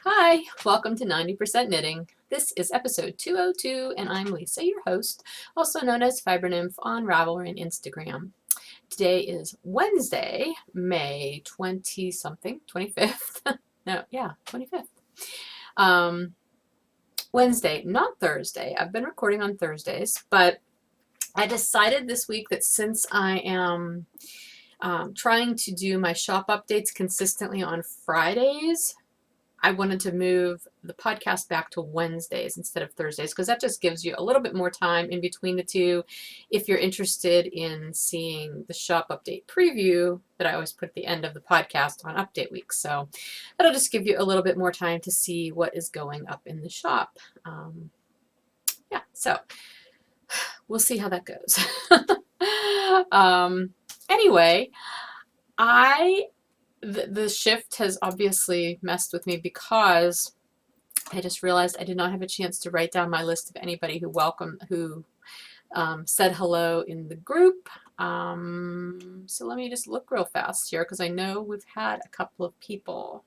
Hi, welcome to 90% Knitting. This is episode 202, and I'm Lisa, your host, also known as Fibernymph on Ravelry and Instagram. Today is Wednesday, May 20 something, 25th. No, yeah, 25th. Wednesday, not Thursday. I've been recording on Thursdays, but I decided this week that since I am trying to do my shop updates consistently on Fridays, I wanted to move the podcast back to Wednesdays instead of Thursdays because that just gives you a little bit more time in between the two if you're interested in seeing the shop update preview that I always put at the end of the podcast on update week. So that'll just give you a little bit more time to see what is going up in the shop. So we'll see how that goes. Anyway, the shift has obviously messed with me because I just realized I did not have a chance to write down my list of anybody who said hello in the group. So let me just look real fast here because I know we've had a couple of people.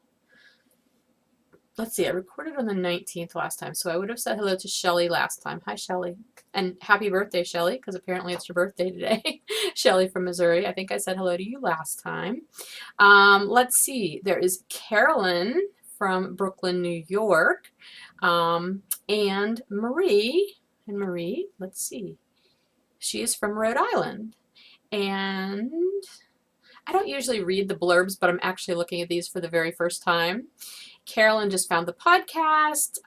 Let's see, I recorded on the 19th last time, so I would have said hello to Shelly last time. Hi, Shelly. And happy birthday, Shelly, because apparently it's your birthday today. Shelly from Missouri. I think I said hello to you last time. Let's see. There is Carolyn from Brooklyn, New York, and Marie. And Marie, let's see. She is from Rhode Island. And I don't usually read the blurbs, but I'm actually looking at these for the very first time. Carolyn just found the podcast.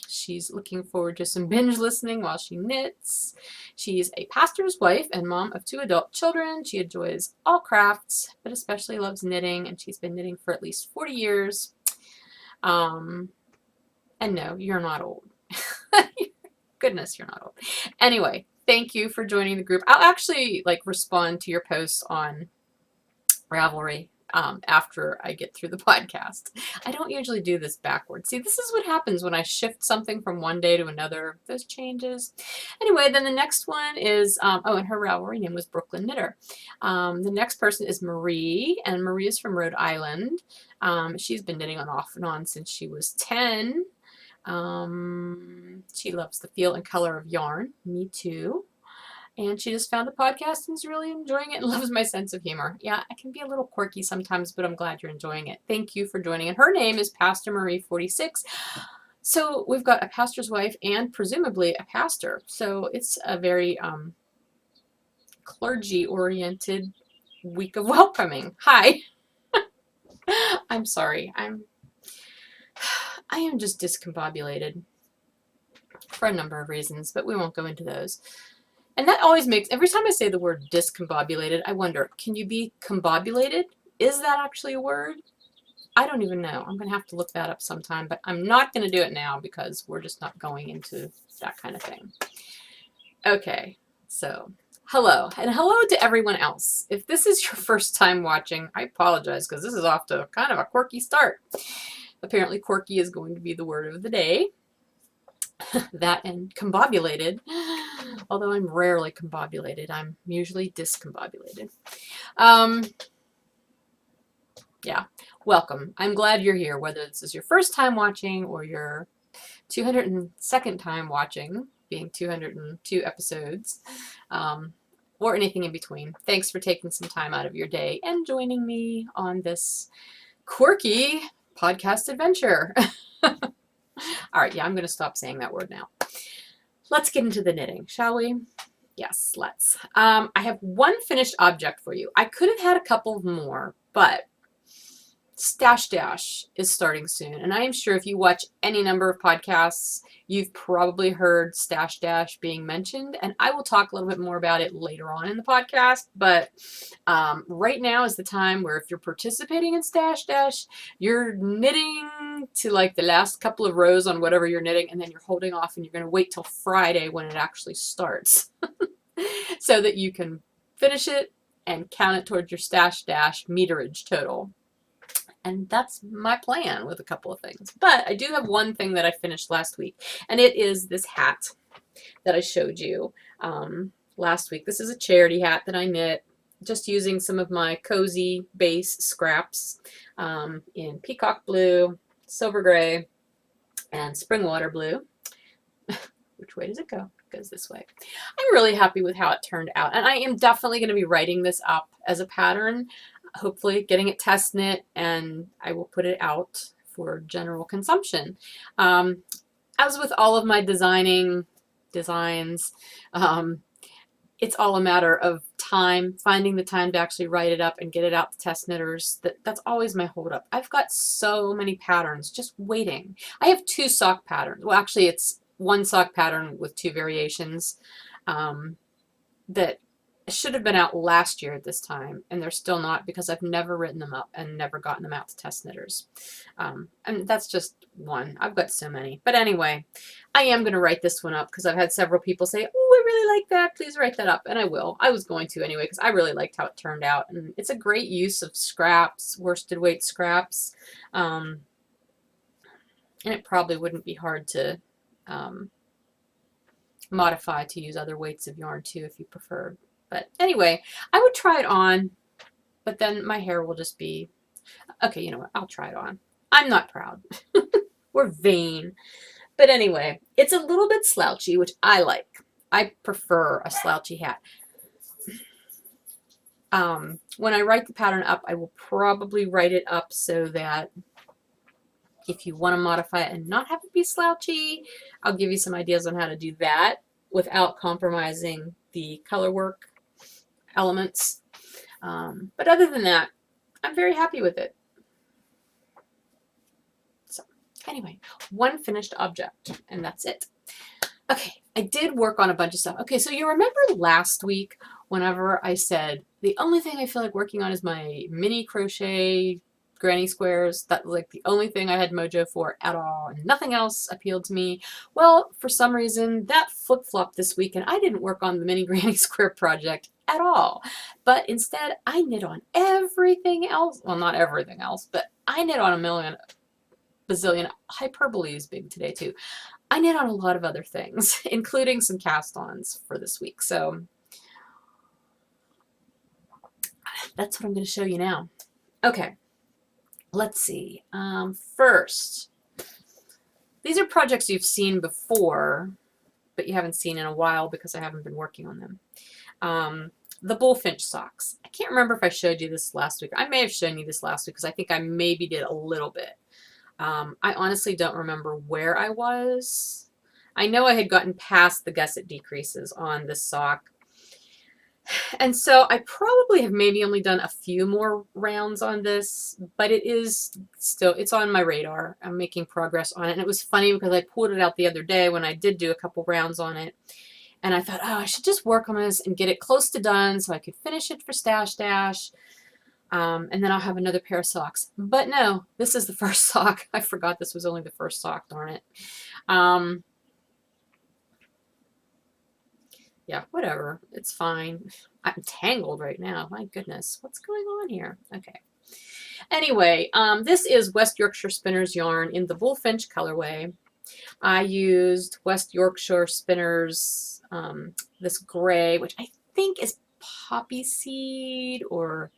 She's looking forward to some binge listening while she knits. She's a pastor's wife and mom of 2 adult children. She enjoys all crafts, but especially loves knitting, and she's been knitting for at least 40 years. And no, you're not old. Goodness, you're not old. Anyway, thank you for joining the group. I'll actually respond to your posts on Ravelry after I get through the podcast. I don't usually do this backwards. See, this is what happens when I shift something from one day to another. Those changes. Anyway, then the next one is, and her Ravelry name was Brooklyn Knitter. The next person is Marie, and Marie is from Rhode Island. She's been knitting on off and on since she was 10. She loves the feel and color of yarn. Me too. And she just found the podcast and is really enjoying it and loves my sense of humor. Yeah, I can be a little quirky sometimes, but I'm glad you're enjoying it. Thank you for joining. And her name is Pastor Marie 46. So we've got a pastor's wife and presumably a pastor. So it's a very clergy-oriented week of welcoming. Hi. I'm sorry. I am just discombobulated for a number of reasons, but we won't go into those. And that always makes, every time I say the word discombobulated, I wonder, can you be combobulated? Is that actually a word? I don't even know. I'm going to have to look that up sometime, but I'm not going to do it now because we're just not going into that kind of thing. Okay, so hello, and hello to everyone else. If this is your first time watching, I apologize because this is off to kind of a quirky start. Apparently quirky is going to be the word of the day. That and combobulated, although I'm rarely combobulated. I'm usually discombobulated. Yeah, welcome. I'm glad you're here, whether this is your first time watching or your 202nd time watching, being 202 episodes, or anything in between. Thanks for taking some time out of your day and joining me on this quirky podcast adventure. All right, yeah, I'm going to stop saying that word now. Let's get into the knitting, shall we? Yes, let's. I have one finished object for you. I could have had a couple more, but Stash Dash is starting soon. And I am sure if you watch any number of podcasts, you've probably heard Stash Dash being mentioned. And I will talk a little bit more about it later on in the podcast. But right now is the time where if you're participating in Stash Dash, you're knitting to the last couple of rows on whatever you're knitting. And then you're holding off and you're going to wait till Friday when it actually starts so that you can finish it and count it towards your Stash Dash meterage total. And that's my plan with a couple of things. But I do have one thing that I finished last week, and it is this hat that I showed you last week. This is a charity hat that I knit just using some of my cozy base scraps in peacock blue silver gray, and spring water blue. Which way does it go? It goes this way. I'm really happy with how it turned out, and I am definitely going to be writing this up as a pattern, hopefully getting it test knit, and I will put it out for general consumption. As with all of my designs, it's all a matter of time, finding the time to actually write it up and get it out to test knitters. That's always my holdup. I've got so many patterns just waiting. I have 2 sock patterns. Well, actually, it's 1 sock pattern with 2 variations that should have been out last year at this time, and they're still not because I've never written them up and never gotten them out to test knitters. And that's just one. I've got so many. But anyway, I am going to write this one up because I've had several people say, oh, I really like that. Please write that up. And I will. I was going to anyway because I really liked how it turned out. And it's a great use of scraps, worsted weight scraps. And it probably wouldn't be hard to modify to use other weights of yarn too if you prefer. But anyway, I would try it on, but then my hair will just be, okay, you know what, I'll try it on. I'm not proud. We're vain. But anyway, it's a little bit slouchy, which I like. I prefer a slouchy hat. When I write the pattern up, I will probably write it up so that if you want to modify it and not have it be slouchy, I'll give you some ideas on how to do that without compromising the color work elements. But other than that, I'm very happy with it. So anyway, 1 finished object, and that's it. Okay, I did work on a bunch of stuff. Okay, so you remember last week whenever I said the only thing I feel like working on is my mini crochet granny squares. That was like the only thing I had mojo for at all, and nothing else appealed to me. Well, for some reason that flip-flopped this week and I didn't work on the mini granny square project at all, but instead I knit on everything else. Well, not everything else, but I knit on a bazillion. Hyperbole is big today too. I knit on a lot of other things, including some cast-ons for this week. So that's what I'm going to show you now. Okay. Let's see. First, these are projects you've seen before, but you haven't seen in a while because I haven't been working on them. The bullfinch socks. I can't remember if I showed you this last week. I may have shown you this last week because I think I maybe did a little bit. I honestly don't remember where I was. I know I had gotten past the gusset decreases on this sock. And so I probably have maybe only done a few more rounds on this, but it is still, it's on my radar. I'm making progress on it. And it was funny because I pulled it out the other day when I did do a couple rounds on it. And I thought, oh, I should just work on this and get it close to done so I could finish it for Stash Dash. And then I'll have another pair of socks. But no, this is the first sock. I forgot this was only the first sock, darn it. Yeah, whatever. It's fine. I'm tangled right now. My goodness. What's going on here? Okay. Anyway, this is West Yorkshire Spinners yarn in the Bullfinch colorway. I used West Yorkshire Spinners, this gray, which I think is poppy seed or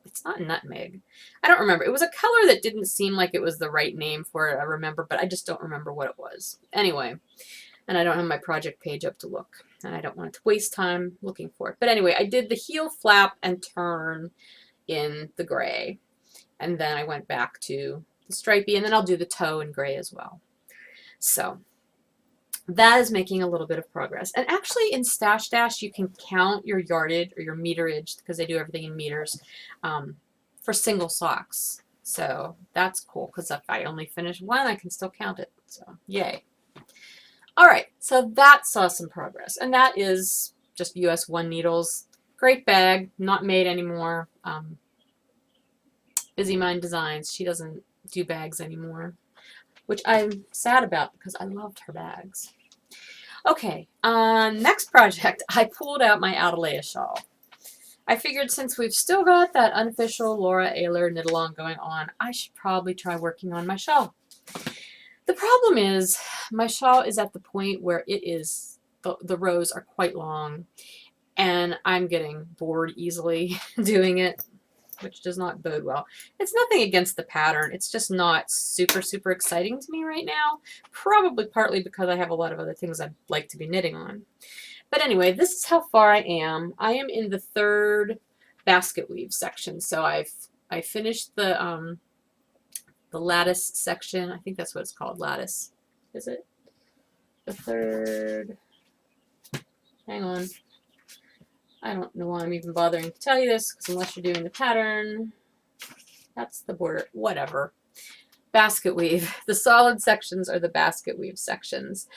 it's not nutmeg. I don't remember. It was a color that didn't seem like it was the right name for it, I remember, but I just don't remember what it was. Anyway, and I don't have my project page up to look, and I don't want to waste time looking for it. But anyway, I did the heel flap and turn in the gray, and then I went back to the stripey, and then I'll do the toe in gray as well. So that is making a little bit of progress. And actually in Stash Dash, you can count your yardage or your meterage, because they do everything in meters, for single socks. So that's cool, because if I only finish one, I can still count it. So yay. All right, so that saw some progress. And that is just US 1 needles. Great bag, not made anymore. Busy Mind Designs, she doesn't do bags anymore, which I'm sad about because I loved her bags. Okay, next project, I pulled out my Atalaya shawl. I figured since we've still got that unofficial Laura Ayler knit along going on, I should probably try working on my shawl. The problem is my shawl is at the point where it is, the rows are quite long, and I'm getting bored easily doing it. which does not bode well. It's nothing against the pattern. It's just not super, super exciting to me right now. Probably partly because I have a lot of other things I'd like to be knitting on. But anyway, this is how far I am. I am in the third basket weave section. So I finished the lattice section. I think that's what it's called, lattice. Is it? The third. Hang on. I don't know why I'm even bothering to tell you this, because unless you're doing the pattern, that's the border, whatever. Basket weave. The solid sections are the basket weave sections.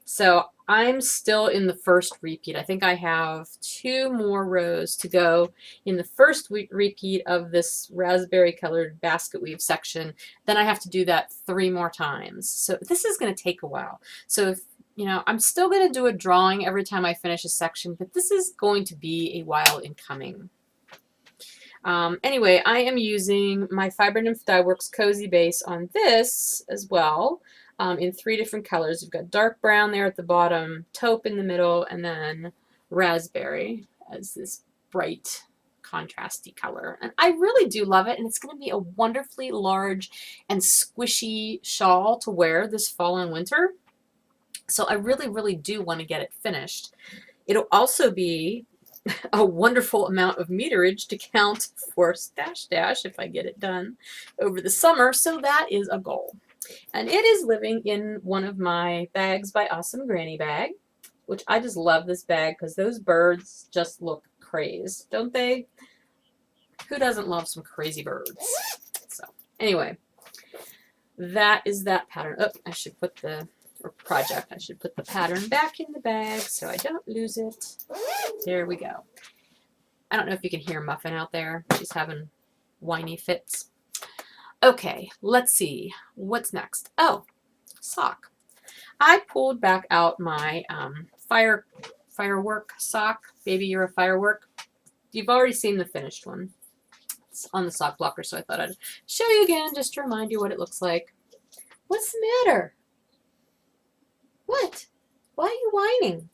So I'm still in the first repeat. I think I have 2 more rows to go in the first repeat of this raspberry colored basket weave section. Then I have to do that 3 more times. So this is going to take a while. So if you know, I'm still going to do a drawing every time I finish a section, but this is going to be a while in coming. Anyway, I am using my Fiber Nymph Dye Works Cozy Base on this as well, in 3 different colors. We've got dark brown there at the bottom, taupe in the middle, and then raspberry as this bright contrasty color. And I really do love it, and it's going to be a wonderfully large and squishy shawl to wear this fall and winter. So I really, really do want to get it finished. It'll also be a wonderful amount of meterage to count for Stash Dash if I get it done over the summer. So that is a goal. And it is living in one of my Bags by Awesome Granny bag, which I just love this bag because those birds just look crazed, don't they? Who doesn't love some crazy birds? So anyway, that is that pattern. Oh, I should put the project. I should put the pattern back in the bag so I don't lose it. There we go. I don't know if you can hear Muffin out there. She's having whiny fits. Okay, let's see. What's next? Oh, sock. I pulled back out my firework sock. Baby, you're a firework. You've already seen the finished one. It's on the sock blocker, so I thought I'd show you again just to remind you what it looks like. What's the matter? What? Why are you whining?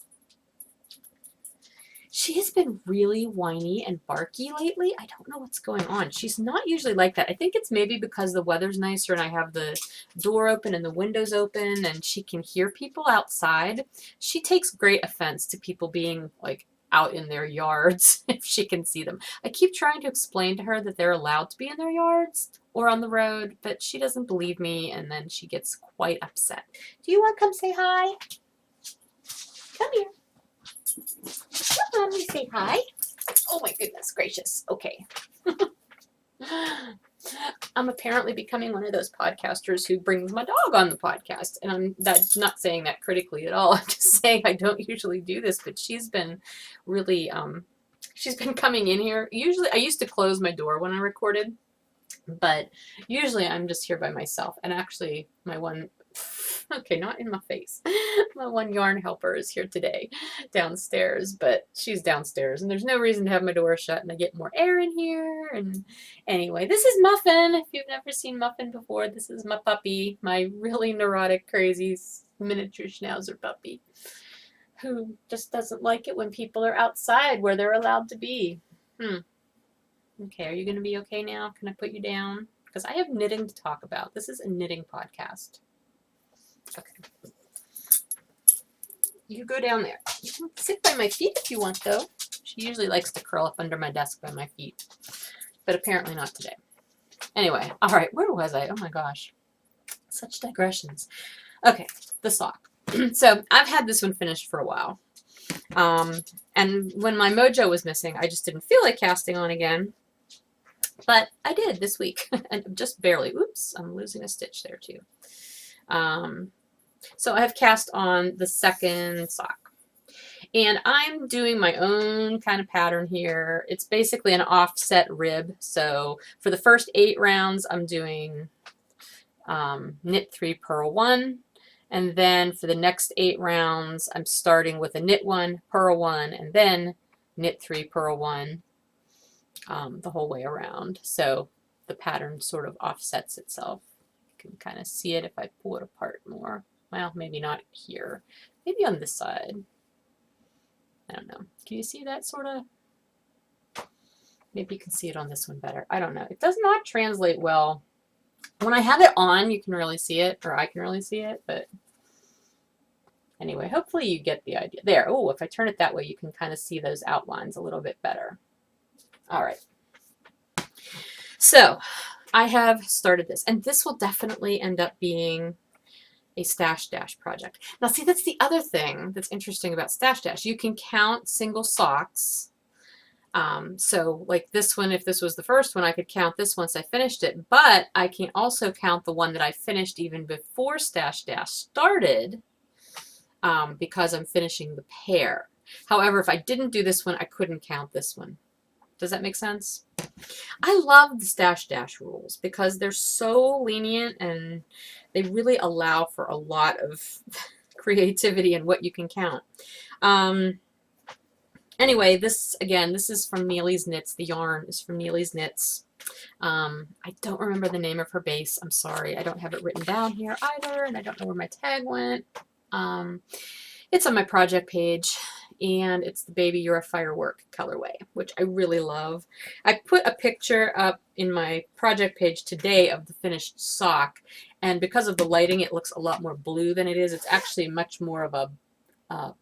She has been really whiny and barky lately. I don't know what's going on. She's not usually like that. I think it's maybe because the weather's nicer and I have the door open and the windows open and she can hear people outside. She takes great offense to people being like out in their yards if she can see them. I keep trying to explain to her that they're allowed to be in their yards or on the road, but she doesn't believe me, and then she gets quite upset. Do you want to come say hi? Come here. Come on, you say hi. Oh my goodness gracious. Okay. I'm apparently becoming one of those podcasters who brings my dog on the podcast, and I'm not saying that critically at all. I'm just saying I don't usually do this, but she's been really, she's been coming in here. Usually, I used to close my door when I recorded, but usually I'm just here by myself. And actually, my one, okay, not in my face, my one yarn helper is here today downstairs, but she's downstairs and there's no reason to have my door shut and I get more air in here. And anyway, this is Muffin. If you've never seen Muffin before, this is my puppy, my really neurotic, crazy miniature schnauzer puppy who just doesn't like it when people are outside where they're allowed to be. Okay, are you going to be okay now? Can I put you down? Because I have knitting to talk about. This is a knitting podcast. Okay. You go down there. You can sit by my feet if you want, though. She usually likes to curl up under my desk by my feet. But apparently not today. Anyway, all right, where was I? Oh my gosh. Such digressions. Okay, the sock. So I've had this one finished for a while. And when my mojo was missing, I just didn't feel like casting on again. But I did this week, and just barely. Oops, I'm losing a stitch there too. So I have cast on the second sock. And I'm doing my own kind of pattern here. It's basically an offset rib. So for the first 8 rounds, I'm doing knit 3, purl 1. And then for the next 8 rounds, I'm starting with a knit 1, purl 1, and then knit 3, purl 1. The whole way around. So the pattern sort of offsets itself. You can kind of see it if I pull it apart more. Well, maybe not here. Maybe on this side. I don't know. Can you see that sort of? Maybe you can see it on this one better. I don't know. It does not translate well. When I have it on, you can really see it, or I can really see it, but anyway, hopefully you get the idea. There, oh, if I turn it that way, you can kind of see those outlines a little bit better. All right. So I have started this, and this will definitely end up being a Stash Dash project. Now see, that's the other thing that's interesting about Stash Dash. You can count single socks. So like this one, if this was the first one, I could count this once I finished it, but I can also count the one that I finished even before Stash Dash started, because I'm finishing the pair. However, if I didn't do this one, I couldn't count this one. Does that make sense? I love the Stash Dash rules because they're so lenient and they really allow for a lot of creativity in what you can count. Anyway, this is from Neely's Knits. The yarn is from Neely's Knits. I don't remember the name of her base. I'm sorry. I don't have it written down here either, and I don't know where my tag went. It's on my project page, and it's the Baby You're a Firework colorway, which I really love. I put a picture up in my project page today of the finished sock, and because of the lighting, it looks a lot more blue than it is. It's actually much more of a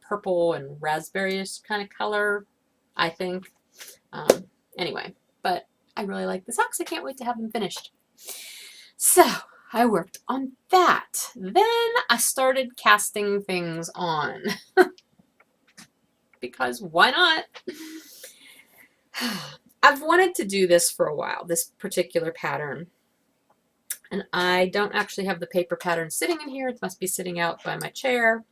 purple and raspberry-ish kind of color, I think. Anyway, but I really like the socks. I can't wait to have them finished. So I worked on that. Then I started casting things on. Because why not? I've wanted to do this for a while, this particular pattern. And I don't actually have the paper pattern sitting in here. It must be sitting out by my chair.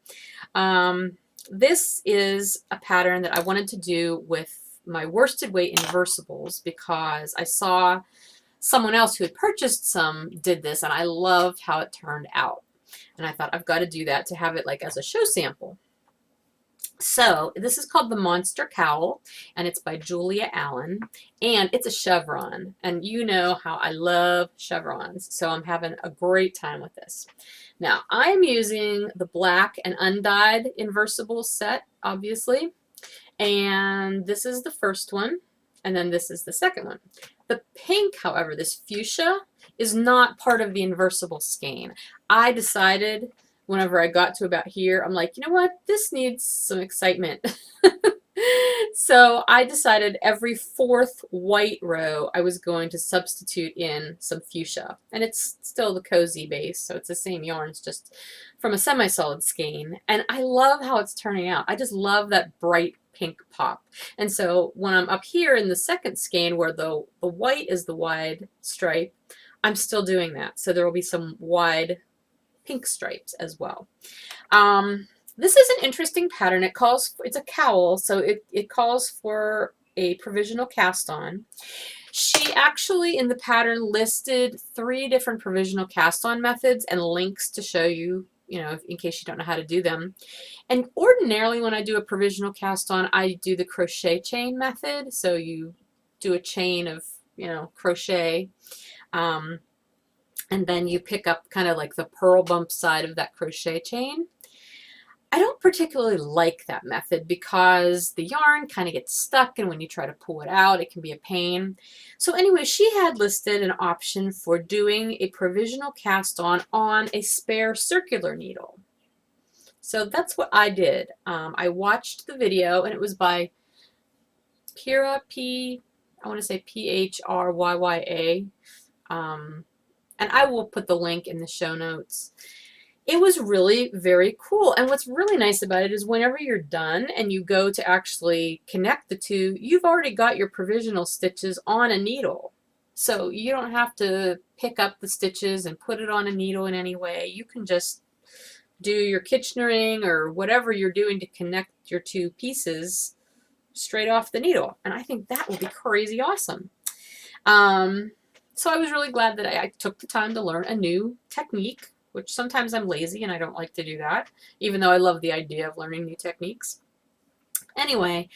This is a pattern that I wanted to do with my worsted weight inversibles because I saw someone else who had purchased some did this, and I loved how it turned out. And I thought I've got to do that to have it like as a show sample. So this is called the Monster Cowl, and it's by Julia Allen, and it's a chevron, and you know how I love chevrons, so I'm having a great time with this. Now I am using the black and undyed inversible set, obviously, and this is the first one, and then this is the second one. The pink, however, this fuchsia, is not part of the inversible skein. I decided whenever I got to about here, I'm like, you know what? This needs some excitement. So I decided every fourth white row I was going to substitute in some fuchsia. And it's still the cozy base, so it's the same yarn, it's just from a semi-solid skein. And I love how it's turning out. I just love that bright pink pop. And so when I'm up here in the second skein where the white is the wide stripe, I'm still doing that. So there will be some wide pink stripes as well. This is an interesting pattern. It's a cowl, so it calls for a provisional cast on. She actually in the pattern listed 3 different provisional cast on methods and links to show you, in case you don't know how to do them. And ordinarily when I do a provisional cast on, I do the crochet chain method. So you do a chain of, crochet. And then you pick up kind of like the purl bump side of that crochet chain. I don't particularly like that method because the yarn kind of gets stuck, and when you try to pull it out, it can be a pain. So anyway, she had listed an option for doing a provisional cast on a spare circular needle. So that's what I did. I watched the video, and it was by Phryya, I want to say Phrya. And I will put the link in the show notes. It was really very cool. And what's really nice about it is whenever you're done and you go to actually connect the two, you've already got your provisional stitches on a needle. So you don't have to pick up the stitches and put it on a needle in any way. You can just do your Kitchenering or whatever you're doing to connect your 2 pieces straight off the needle. And I think that will be crazy awesome. So I was really glad that I took the time to learn a new technique, which sometimes I'm lazy and I don't like to do that, even though I love the idea of learning new techniques. Anyway,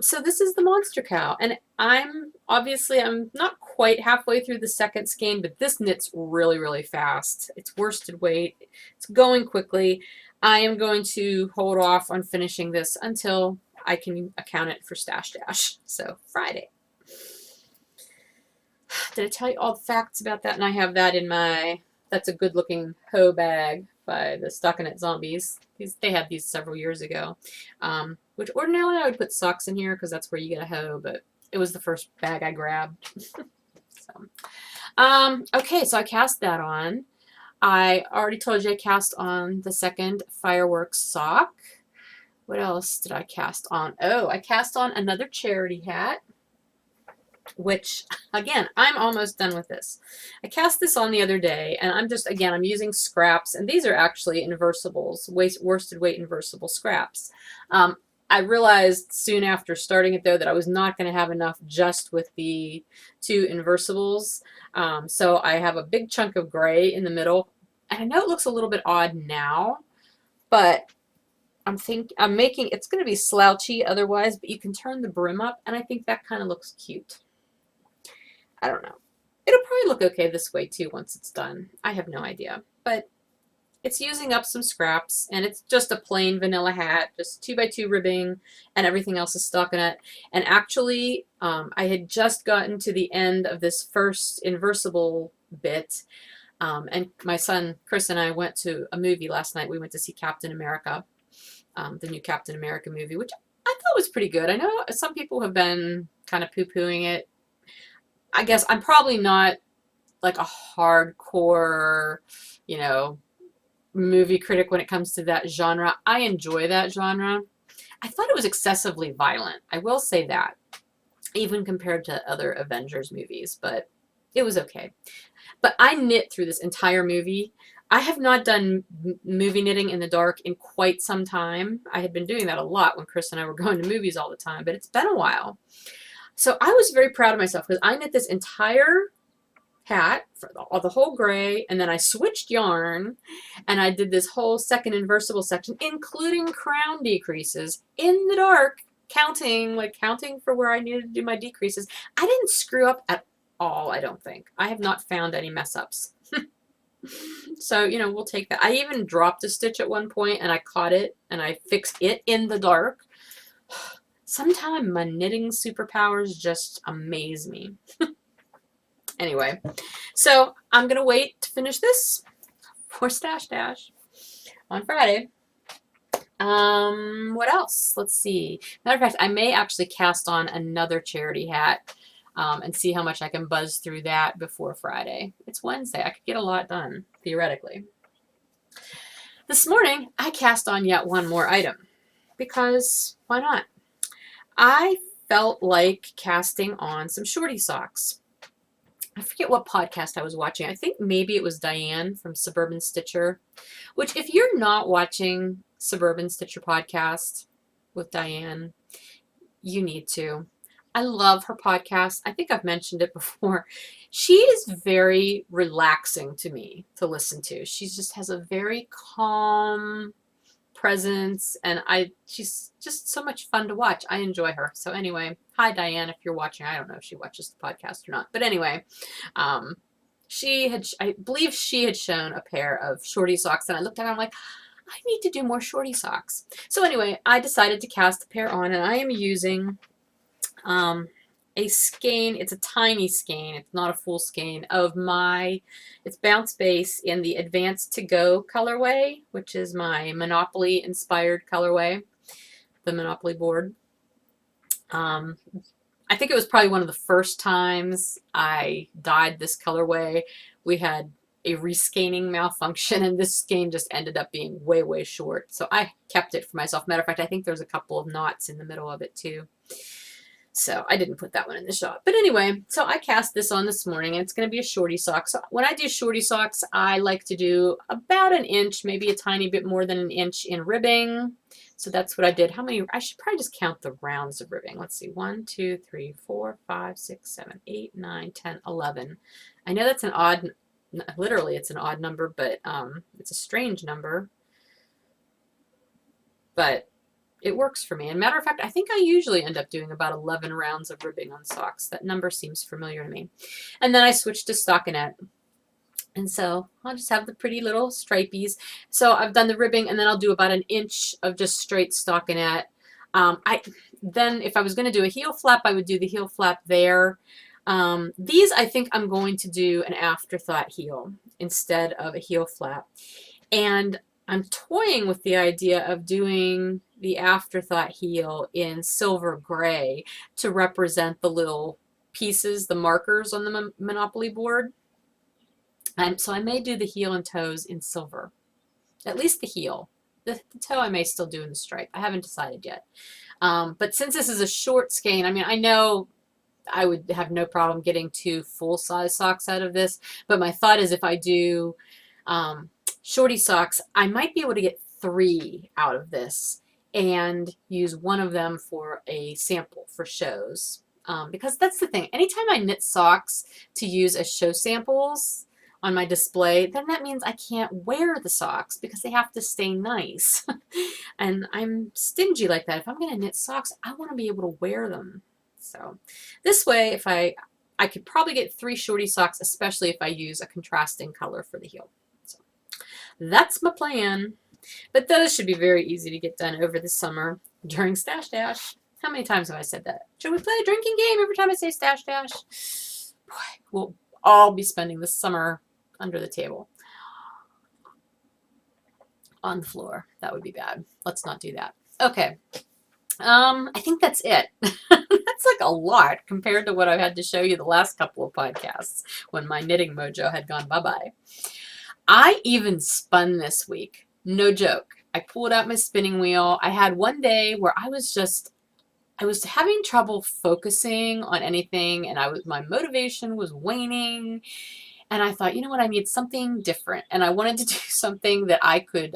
so this is the Monster Cowl, and I'm not quite halfway through the second skein, but this knits really, really fast. It's worsted weight. It's going quickly. I am going to hold off on finishing this until I can account it for Stash Dash, so Friday. Did I tell you all the facts about that? And I have that in my, that's a good looking hoe bag by the Stockinette Zombies. They had these several years ago, which ordinarily I would put socks in here because that's where you get a hoe, but it was the first bag I grabbed. Okay, so I cast that on. I already told you I cast on the second fireworks sock. What else did I cast on? Oh, I cast on another charity hat, which, again, I'm almost done with this. I cast this on the other day, and I'm using scraps, and these are actually inversibles, worsted weight inversible scraps. I realized soon after starting it, though, that I was not going to have enough just with the 2 inversibles. So I have a big chunk of gray in the middle. And I know it looks a little bit odd now, but I'm making, it's going to be slouchy otherwise, but you can turn the brim up, and I think that kind of looks cute. I don't know. It'll probably look okay this way, too, once it's done. I have no idea. But it's using up some scraps, and it's just a plain vanilla hat, just 2x2 ribbing, and everything else is stockinette. And actually, I had just gotten to the end of this first inversible bit, and my son Chris and I went to a movie last night. We went to see Captain America, the new Captain America movie, which I thought was pretty good. I know some people have been kind of poo-pooing it. I guess I'm probably not like a hardcore, you know, movie critic when it comes to that genre. I enjoy that genre. I thought it was excessively violent. I will say that, even compared to other Avengers movies, but it was okay. But I knit through this entire movie. I have not done movie knitting in the dark in quite some time. I had been doing that a lot when Chris and I were going to movies all the time, but it's been a while. So I was very proud of myself because I knit this entire hat for the whole gray, and then I switched yarn and I did this whole second inversible section, including crown decreases in the dark, counting for where I needed to do my decreases. I didn't screw up at all, I don't think. I have not found any mess ups. So, you know, we'll take that. I even dropped a stitch at one point and I caught it and I fixed it in the dark. Sometimes my knitting superpowers just amaze me. Anyway, so I'm going to wait to finish this for Stash Dash on Friday. What else? Let's see. Matter of fact, I may actually cast on another charity hat and see how much I can buzz through that before Friday. It's Wednesday. I could get a lot done, theoretically. This morning, I cast on yet one more item because why not? I felt like casting on some shorty socks. I forget what podcast I was watching. I think maybe it was Diane from Suburban Stitcher, which if you're not watching Suburban Stitcher podcast with Diane, you need to. I love her podcast. I think I've mentioned it before. She is very relaxing to me to listen to. She just has a very calm presence, and she's just so much fun to watch. I enjoy her. So anyway, hi Diane, if you're watching. I don't know if she watches the podcast or not, but anyway, I believe she had shown a pair of shorty socks, and I looked at her, I'm like, I need to do more shorty socks. So anyway, I decided to cast a pair on, and I am using a skein. It's a tiny skein. It's not a full skein of it's Bounce Base in the Advanced To Go colorway, which is my Monopoly inspired colorway, the Monopoly board. I think it was probably one of the first times I dyed this colorway. We had a reskeining malfunction, and this skein just ended up being way, way short. So I kept it for myself. Matter of fact, I think there's a couple of knots in the middle of it too. So I didn't put that one in the shop. But anyway, so I cast this on this morning, and it's going to be a shorty sock. So when I do shorty socks, I like to do about an inch, maybe a tiny bit more than an inch in ribbing. So that's what I did. How many? I should probably just count the rounds of ribbing. Let's see. 1, 2, 3, 4, 5, 6, 7, 8, 9, 10, 11. I know that's an odd, literally it's an odd number, but it's a strange number. But it works for me. And matter of fact, I think I usually end up doing about 11 rounds of ribbing on socks. That number seems familiar to me. And then I switched to stockinette. And so I'll just have the pretty little stripies. So I've done the ribbing, and then I'll do about an inch of just straight stockinette. Then if I was going to do a heel flap, I would do the heel flap there. These I think I'm going to do an afterthought heel instead of a heel flap. And I'm toying with the idea of doing the afterthought heel in silver gray to represent the little pieces, the markers on the Monopoly board. So I may do the heel and toes in silver, at least the heel. The toe I may still do in the stripe. I haven't decided yet. But since this is a short skein, I mean, I know I would have no problem getting 2 full-size socks out of this, but my thought is if I do shorty socks, I might be able to get 3 out of this and use one of them for a sample for shows. Because that's the thing. Anytime I knit socks to use as show samples on my display, then that means I can't wear the socks because they have to stay nice. And I'm stingy like that. If I'm going to knit socks, I want to be able to wear them. So this way, if I could probably get 3 shorty socks, especially if I use a contrasting color for the heel. So that's my plan. But those should be very easy to get done over the summer during Stash Dash. How many times have I said that? Should we play a drinking game every time I say Stash Dash? Boy, we'll all be spending the summer under the table. On the floor. That would be bad. Let's not do that. Okay. I think that's it. That's like a lot compared to what I've had to show you the last couple of podcasts when my knitting mojo had gone bye-bye. I even spun this week. No joke. I pulled out my spinning wheel. I had one day where I was having trouble focusing on anything, and my motivation was waning. And I thought, you know what, I need something different. And I wanted to do something that I could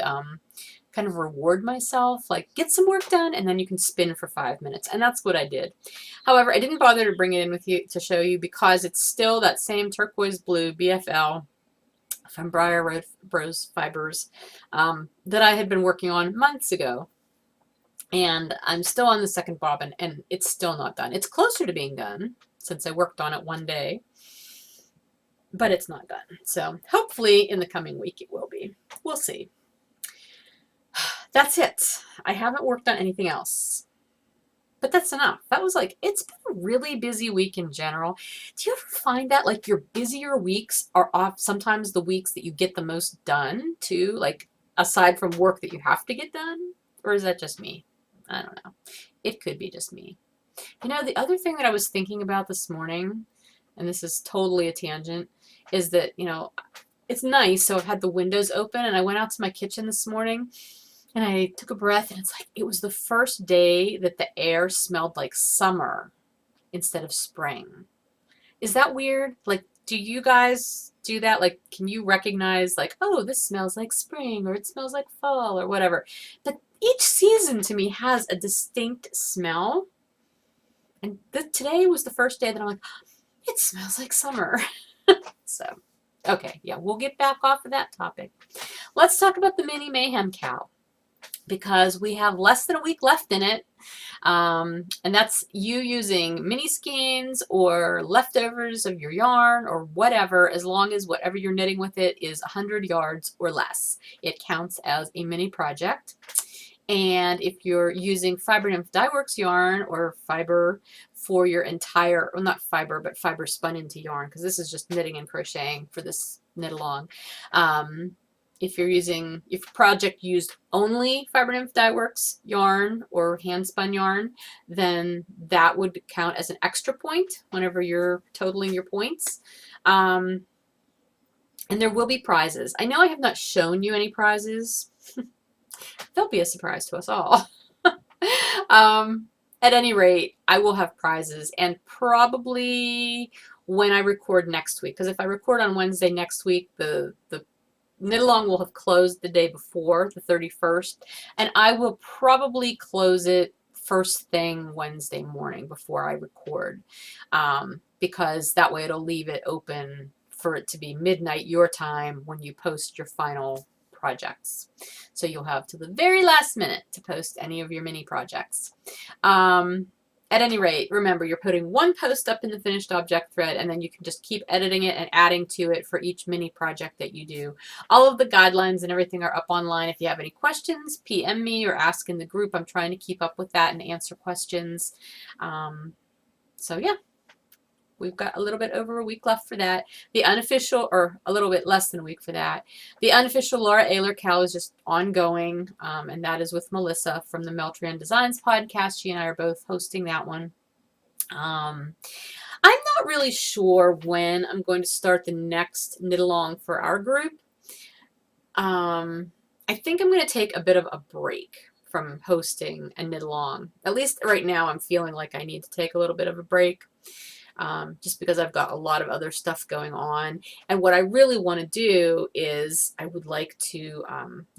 kind of reward myself, like get some work done, and then you can spin for 5 minutes. And that's what I did. However, I didn't bother to bring it in with you to show you because it's still that same turquoise blue BFL from Briar Rose Fibers that I had been working on months ago. And I'm still on the second bobbin, and it's still not done. It's closer to being done since I worked on it one day, but it's not done. So hopefully in the coming week it will be. We'll see. That's it. I haven't worked on anything else. But that's enough. That was it's been a really busy week in general. Do you ever find that your busier weeks are off sometimes the weeks that you get the most done too? Aside from work that you have to get done? Or is that just me? I don't know. It could be just me. You know, the other thing that I was thinking about this morning, and this is totally a tangent, is that, it's nice. So I've had the windows open, and I went out to my kitchen this morning, and I took a breath, and it was the first day that the air smelled like summer instead of spring. Is that weird? Do you guys do that? Can you recognize, oh, this smells like spring, or it smells like fall, or whatever? But each season to me has a distinct smell. And today was the first day that I'm it smells like summer. So, okay, yeah, we'll get back off of that topic. Let's talk about the Mini Mayhem Cow, because we have less than a week left in it. And that's you using mini skeins or leftovers of your yarn or whatever, as long as whatever you're knitting with it is 100 yards or less. It counts as a mini project. And if you're using Fiber Nymph Dyeworks yarn or fiber for your entire, well, not fiber, but fiber spun into yarn, because this is just knitting and crocheting for this knit along. If your project used only Fiber Nymph Dyeworks yarn or hand spun yarn, then that would count as an extra point whenever you're totaling your points. And there will be prizes. I know I have not shown you any prizes. They'll be a surprise to us all. At any rate, I will have prizes, and probably when I record next week, because if I record on Wednesday next week, the knit along will have closed the day before, the 31st, and I will probably close it first thing Wednesday morning before I record, because that way it'll leave it open for it to be midnight your time when you post your final projects. So you'll have to the very last minute to post any of your mini projects. At any rate, remember, you're putting one post up in the finished object thread, and then you can just keep editing it and adding to it for each mini project that you do. All of the guidelines and everything are up online. If you have any questions, PM me or ask in the group. I'm trying to keep up with that and answer questions. So yeah, We've got a little bit over a week left for that. The unofficial, or a little bit less than a week for that. The unofficial Laura Ayler Cal is just ongoing, and that is with Melissa from the Meltrian Designs podcast. She and I are both hosting that one. I'm not really sure when I'm going to start the next knit along for our group. I think I'm going to take a bit of a break from hosting a knit along. At least right now I'm feeling like I need to take a little bit of a break. Just because I've got a lot of other stuff going on. And what I really want to do is I would like to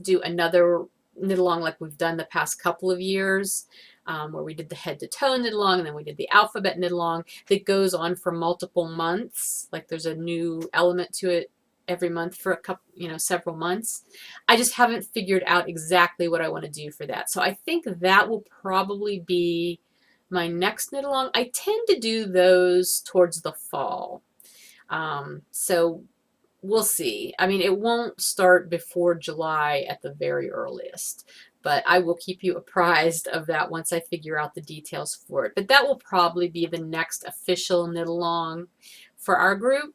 do another knit along like we've done the past couple of years, where we did the head to toe knit along, and then we did the alphabet knit along that goes on for multiple months. Like there's a new element to it every month for a couple, several months. I just haven't figured out exactly what I want to do for that. So I think that will probably be my next knit along. I tend to do those towards the fall. So we'll see. I mean, it won't start before July at the very earliest, but I will keep you apprised of that once I figure out the details for it. But that will probably be the next official knit along for our group.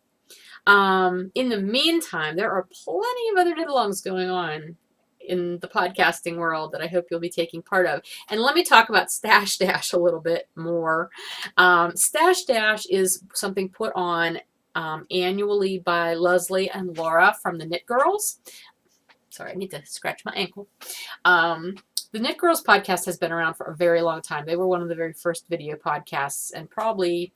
In the meantime, there are plenty of other knit alongs going on in the podcasting world that I hope you'll be taking part of. And let me talk about Stash Dash a little bit more. Stash Dash is something put on annually by Leslie and Laura from the Knit Girls. Sorry, I need to scratch my ankle. The Knit Girls podcast has been around for a very long time. They were one of the very first video podcasts, and probably,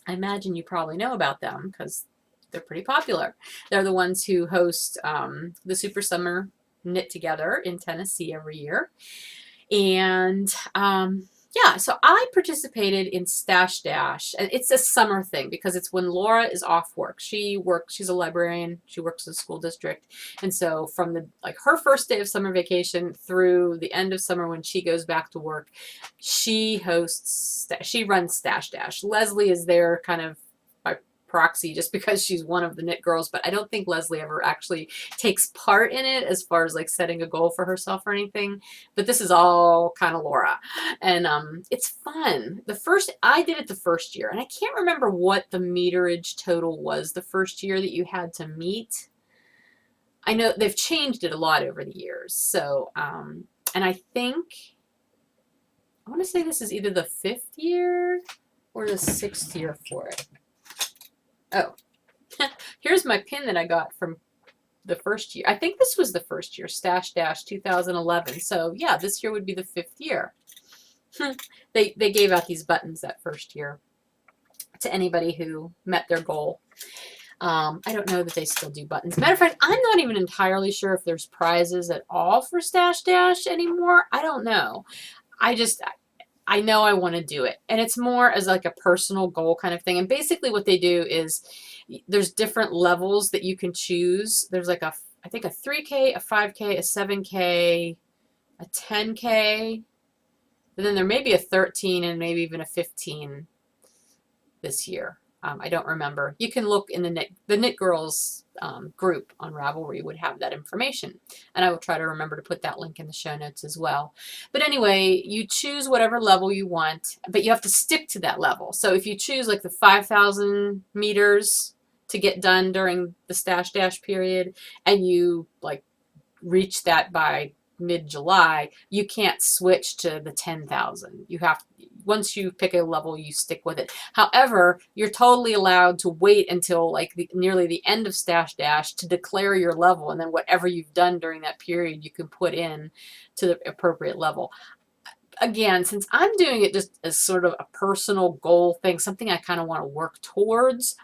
I imagine you probably know about them because they're pretty popular. They're the ones who host the Super Summer Knit Together in Tennessee every year. And yeah, so I participated in Stash Dash. And it's a summer thing because it's when Laura is off work. She's a librarian. She works in the school district. And so from her first day of summer vacation through the end of summer when she goes back to work, she runs Stash Dash. Leslie is there kind of by proxy just because she's one of the Knit Girls, but I don't think Leslie ever actually takes part in it as far as like setting a goal for herself or anything. But this is all kind of Laura, and it's fun. I did it the first year, and I can't remember what the meterage total was the first year that you had to meet. I know they've changed it a lot over the years. So, and I want to say this is either the 5th year or the 6th year for it. Oh, here's my pin that I got from the first year. I think this was the first year, Stash Dash 2011. So yeah, this year would be the 5th year. They gave out these buttons that first year to anybody who met their goal. I don't know that they still do buttons. Matter of fact, I'm not even entirely sure if there's prizes at all for Stash Dash anymore. I don't know. I know I want to do it, and it's more as like a personal goal kind of thing. And basically what they do is there's different levels that you can choose. There's like I think a 3K, a 5K, a 7K, a 10K, and then there may be a 13 and maybe even a 15 this year. I don't remember. You can look in the Knit Girls group on Ravelry would have that information. And I will try to remember to put that link in the show notes as well. But anyway, you choose whatever level you want, but you have to stick to that level. So if you choose like the 5,000 meters to get done during the Stash Dash period, and you like reach that by mid-July, you can't switch to the 10,000. You have, once you pick a level, you stick with it. However, you're totally allowed to wait until like nearly the end of Stash Dash to declare your level, and then whatever you've done during that period you can put in to the appropriate level. Again, since I'm doing it just as sort of a personal goal thing, something I kind of want to work towards,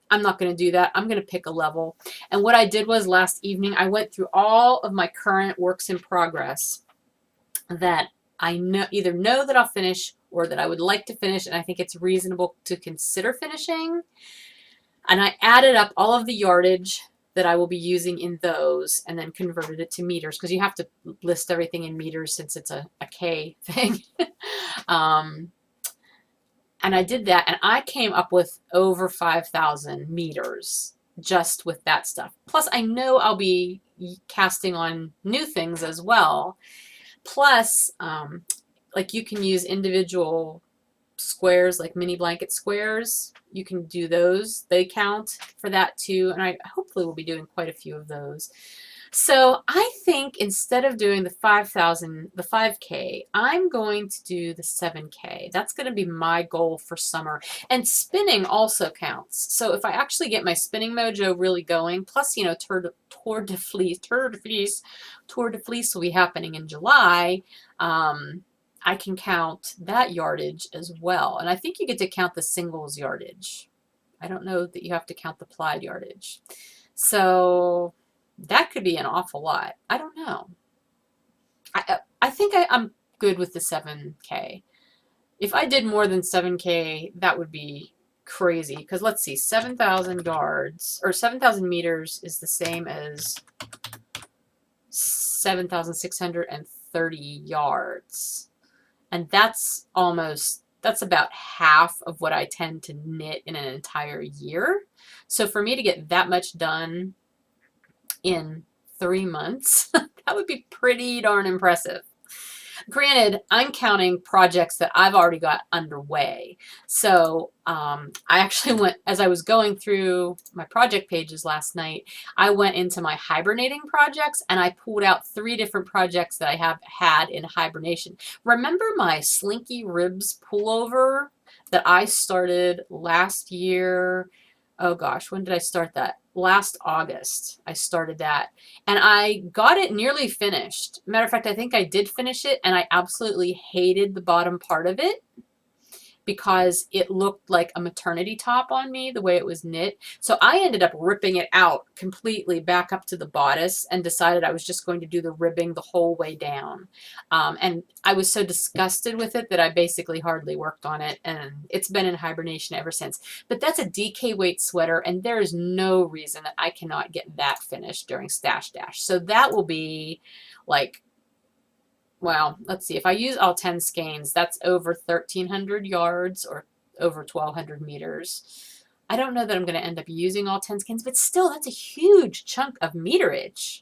I'm not going to do that. I'm going to pick a level. And what I did was last evening, I went through all of my current works in progress that I either know that I'll finish or that I would like to finish, and I think it's reasonable to consider finishing. And I added up all of the yardage that I will be using in those and then converted it to meters, because you have to list everything in meters since it's a K thing. And I did that, and I came up with over 5,000 meters just with that stuff. Plus, I know I'll be casting on new things as well. Plus, like you can use individual squares, like mini blanket squares. You can do those. They count for that too. And I hopefully will be doing quite a few of those. So I think instead of doing the 5,000, the 5K, I'm going to do the 7K. That's going to be my goal for summer. And spinning also counts. So if I actually get my spinning mojo really going, plus, you know, Tour de Fleece will be happening in July. I can count that yardage as well. And I think you get to count the singles yardage. I don't know that you have to count the plied yardage. So that could be an awful lot. I don't know. I think I'm good with the 7K. If I did more than 7K, that would be crazy. Because let's see, 7,000 yards, or 7,000 meters is the same as 7,630 yards. And that's about half of what I tend to knit in an entire year. So for me to get that much done in 3 months, that would be pretty darn impressive. Granted, I'm counting projects that I've already got underway. So I actually went, as I was going through my project pages last night, I went into my hibernating projects and I pulled out 3 different projects that I have had in hibernation. Remember my Slinky Ribs pullover that I started last year? Oh gosh, when did I start that? Last August, I started that. And I got it nearly finished. Matter of fact, I think I did finish it, and I absolutely hated the bottom part of it because it looked like a maternity top on me, the way it was knit. So I ended up ripping it out completely back up to the bodice and decided I was just going to do the ribbing the whole way down. And I was so disgusted with it that I basically hardly worked on it, and it's been in hibernation ever since. But that's a DK weight sweater, and there is no reason that I cannot get that finished during Stash Dash. So that will be like, well, let's see, if I use all 10 skeins, that's over 1,300 yards or over 1,200 meters. I don't know that I'm going to end up using all 10 skeins, but still, that's a huge chunk of meterage.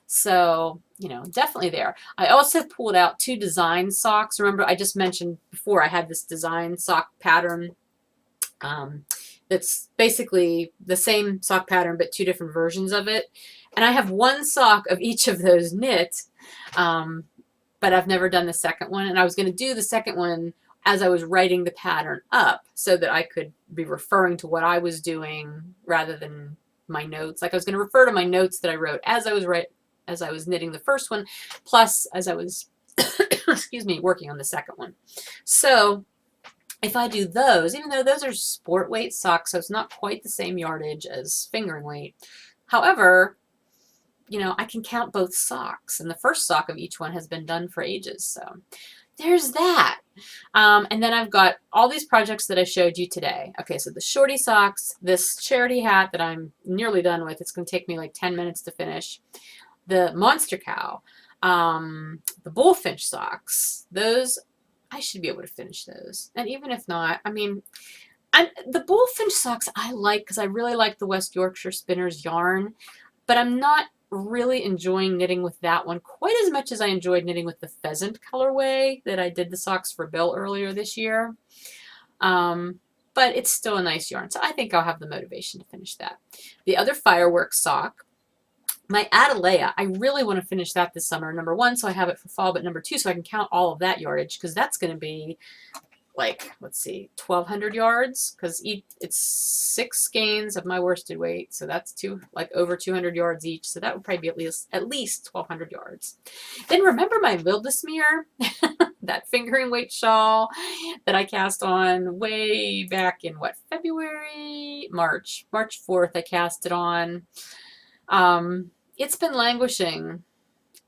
So, you know, definitely there. I also pulled out 2 design socks. Remember, I just mentioned before I had this design sock pattern. That's basically the same sock pattern, but 2 different versions of it. And I have 1 sock of each of those knit. But I've never done the second one. And I was going to do the second one as I was writing the pattern up so that I could be referring to what I was doing rather than my notes. Like I was going to refer to my notes that I wrote as I was knitting the first one, plus as I was, excuse me, working on the second one. So if I do those, even though those are sport weight socks, so it's not quite the same yardage as fingering weight. However, you know, I can count both socks, and the first sock of each one has been done for ages. So there's that. And then I've got all these projects that I showed you today. Okay, so the shorty socks, this charity hat that I'm nearly done with. It's going to take me like 10 minutes to finish. The monster cow, the bullfinch socks. Those, I should be able to finish those. And even if not, I mean, the bullfinch socks I like because I really like the West Yorkshire Spinners yarn, but I'm not really enjoying knitting with that one quite as much as I enjoyed knitting with the pheasant colorway that I did the socks for Bill earlier this year. But it's still a nice yarn, so I think I'll have the motivation to finish that. The other fireworks sock, my Atalaya, I really want to finish that this summer. Number 1, so I have it for fall, but number 2, so I can count all of that yardage, because that's going to be like, let's see, 1,200 yards, because it's 6 skeins of my worsted weight, so that's like over 200 yards each, so that would probably be at least 1,200 yards. Then remember my Wildesmeer, that fingering weight shawl that I cast on way back in what, February, March 4th I cast it on. It's been languishing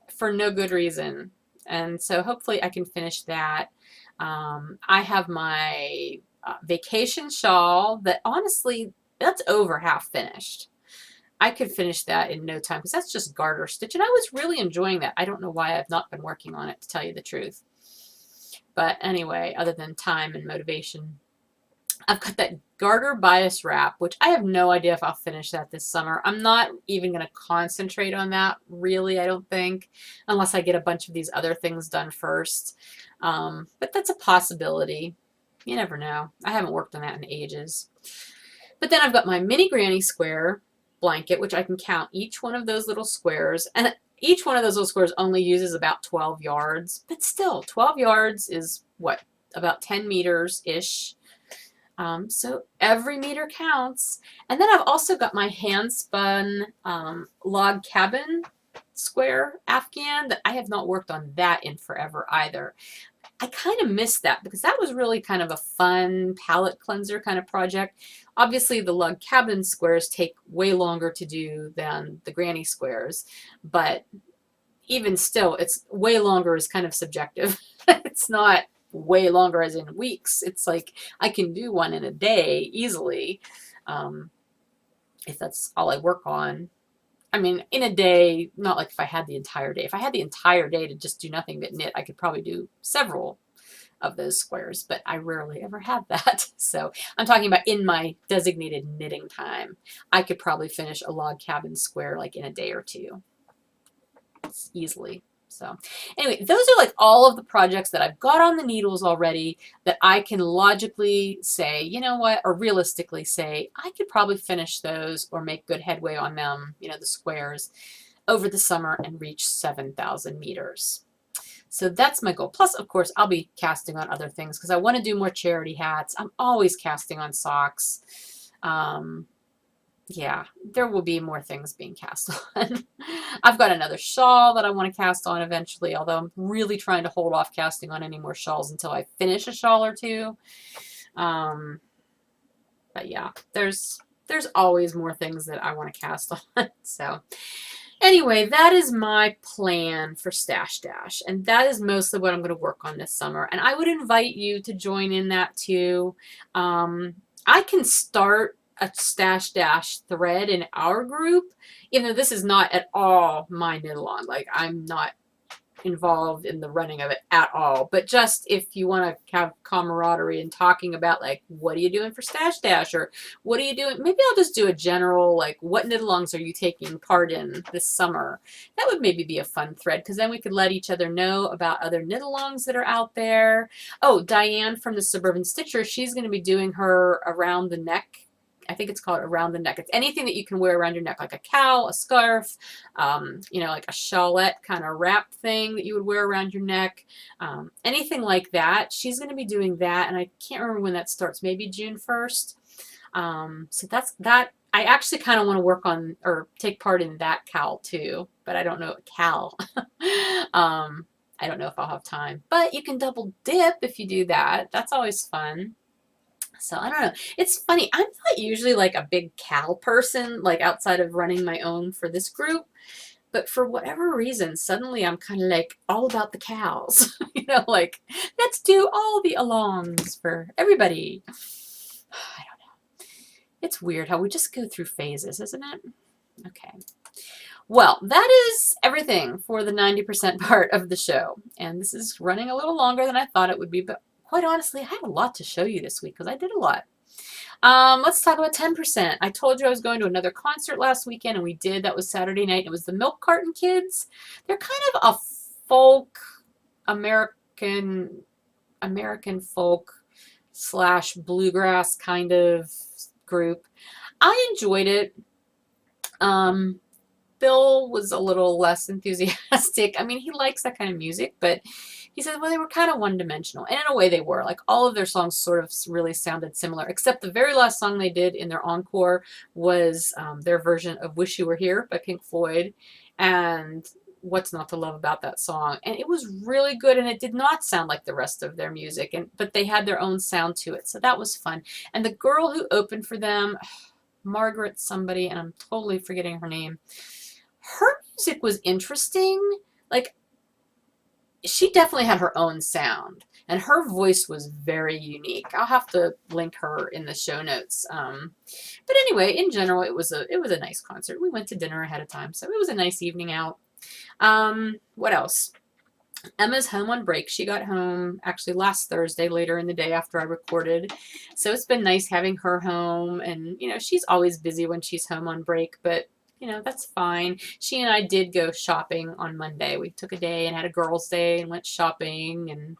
for no good reason, and so hopefully I can finish that. I have my vacation shawl that honestly, that's over half finished. I could finish that in no time because that's just garter stitch, and I was really enjoying that. I don't know why I've not been working on it, to tell you the truth. But anyway, other than time and motivation, I've got that garter bias wrap, which I have no idea if I'll finish that this summer. I'm not even going to concentrate on that, really, I don't think, unless I get a bunch of these other things done first. But that's a possibility. You never know. I haven't worked on that in ages. But then I've got my mini granny square blanket, which I can count each one of those little squares. And each one of those little squares only uses about 12 yards. But still, 12 yards is what? About 10 meters-ish. So every meter counts. And then I've also got my hand-spun log cabin square Afghan that I have not worked on that in forever either. I kind of missed that because that was really kind of a fun palette cleanser kind of project. Obviously, the log cabin squares take way longer to do than the granny squares, but even still, it's way longer is kind of subjective. It's not way longer as in weeks. It's like I can do one in a day easily if that's all I work on. I mean, in a day, not like if I had the entire day. If I had the entire day to just do nothing but knit, I could probably do several of those squares, but I rarely ever have that. So I'm talking about in my designated knitting time. I could probably finish a log cabin square like in a day or two. It's easily. So anyway, those are like all of the projects that I've got on the needles already that I can logically say, you know what, or realistically say, I could probably finish those or make good headway on them, you know, the squares over the summer and reach 7,000 meters. So that's my goal. Plus, of course, I'll be casting on other things because I want to do more charity hats. I'm always casting on socks. Yeah, there will be more things being cast on. I've got another shawl that I want to cast on eventually, although I'm really trying to hold off casting on any more shawls until I finish a shawl or two. But yeah, there's always more things that I want to cast on. So anyway, that is my plan for Stash Dash, and that is mostly what I'm going to work on this summer. And I would invite you to join in that too. I can start a Stash Dash thread in our group, even though this is not at all my knit along. Like, I'm not involved in the running of it at all, but just if you want to have camaraderie and talking about like, what are you doing for Stash Dash, or what are you doing, maybe I'll just do a general like, what knit alongs are you taking part in this summer? That would maybe be a fun thread, because then we could let each other know about other knit alongs that are out there. Oh, Diane from the Suburban Stitcher, she's going to be doing her around the neck. I think it's called around the neck. It's anything that you can wear around your neck, like a cowl, a scarf, you know, like a shawlette kind of wrap thing that you would wear around your neck, anything like that. She's going to be doing that, and I can't remember when that starts, maybe June 1st. So that's that. I actually kind of want to work on or take part in that cowl too, but I don't know, cowl. I don't know if I'll have time, but you can double dip if you do that. That's always fun. So I don't know. It's funny. I'm not usually like a big cowl person, like outside of running my own for this group. But for whatever reason, suddenly I'm kind of like all about the cows. You know, like, let's do all the alongs for everybody. I don't know. It's weird how we just go through phases, isn't it? Okay. Well, that is everything for the 90% part of the show. And this is running a little longer than I thought it would be, but quite honestly, I have a lot to show you this week because I did a lot. Let's talk about 10%. I told you I was going to another concert last weekend, and we did. That was Saturday night. It was the Milk Carton Kids. They're kind of a folk, American folk / bluegrass kind of group. I enjoyed it. Bill was a little less enthusiastic. I mean, he likes that kind of music, but he said, well, they were kind of one-dimensional. And in a way they were. Like, all of their songs sort of really sounded similar, except the very last song they did in their encore was their version of Wish You Were Here by Pink Floyd. And what's not to love about that song? And it was really good, and it did not sound like the rest of their music, but they had their own sound to it. So that was fun. And the girl who opened for them, Margaret somebody, and I'm totally forgetting her name, her music was interesting. Like, she definitely had her own sound, and her voice was very unique. I'll have to link her in the show notes. But anyway, in general, it was a nice concert. We went to dinner ahead of time, so it was a nice evening out. What else? Emma's home on break. She got home actually last Thursday, later in the day after I recorded. So it's been nice having her home, and you know, she's always busy when she's home on break, but you know, that's fine. She and I did go shopping on Monday. We took a day and had a girls' day and went shopping and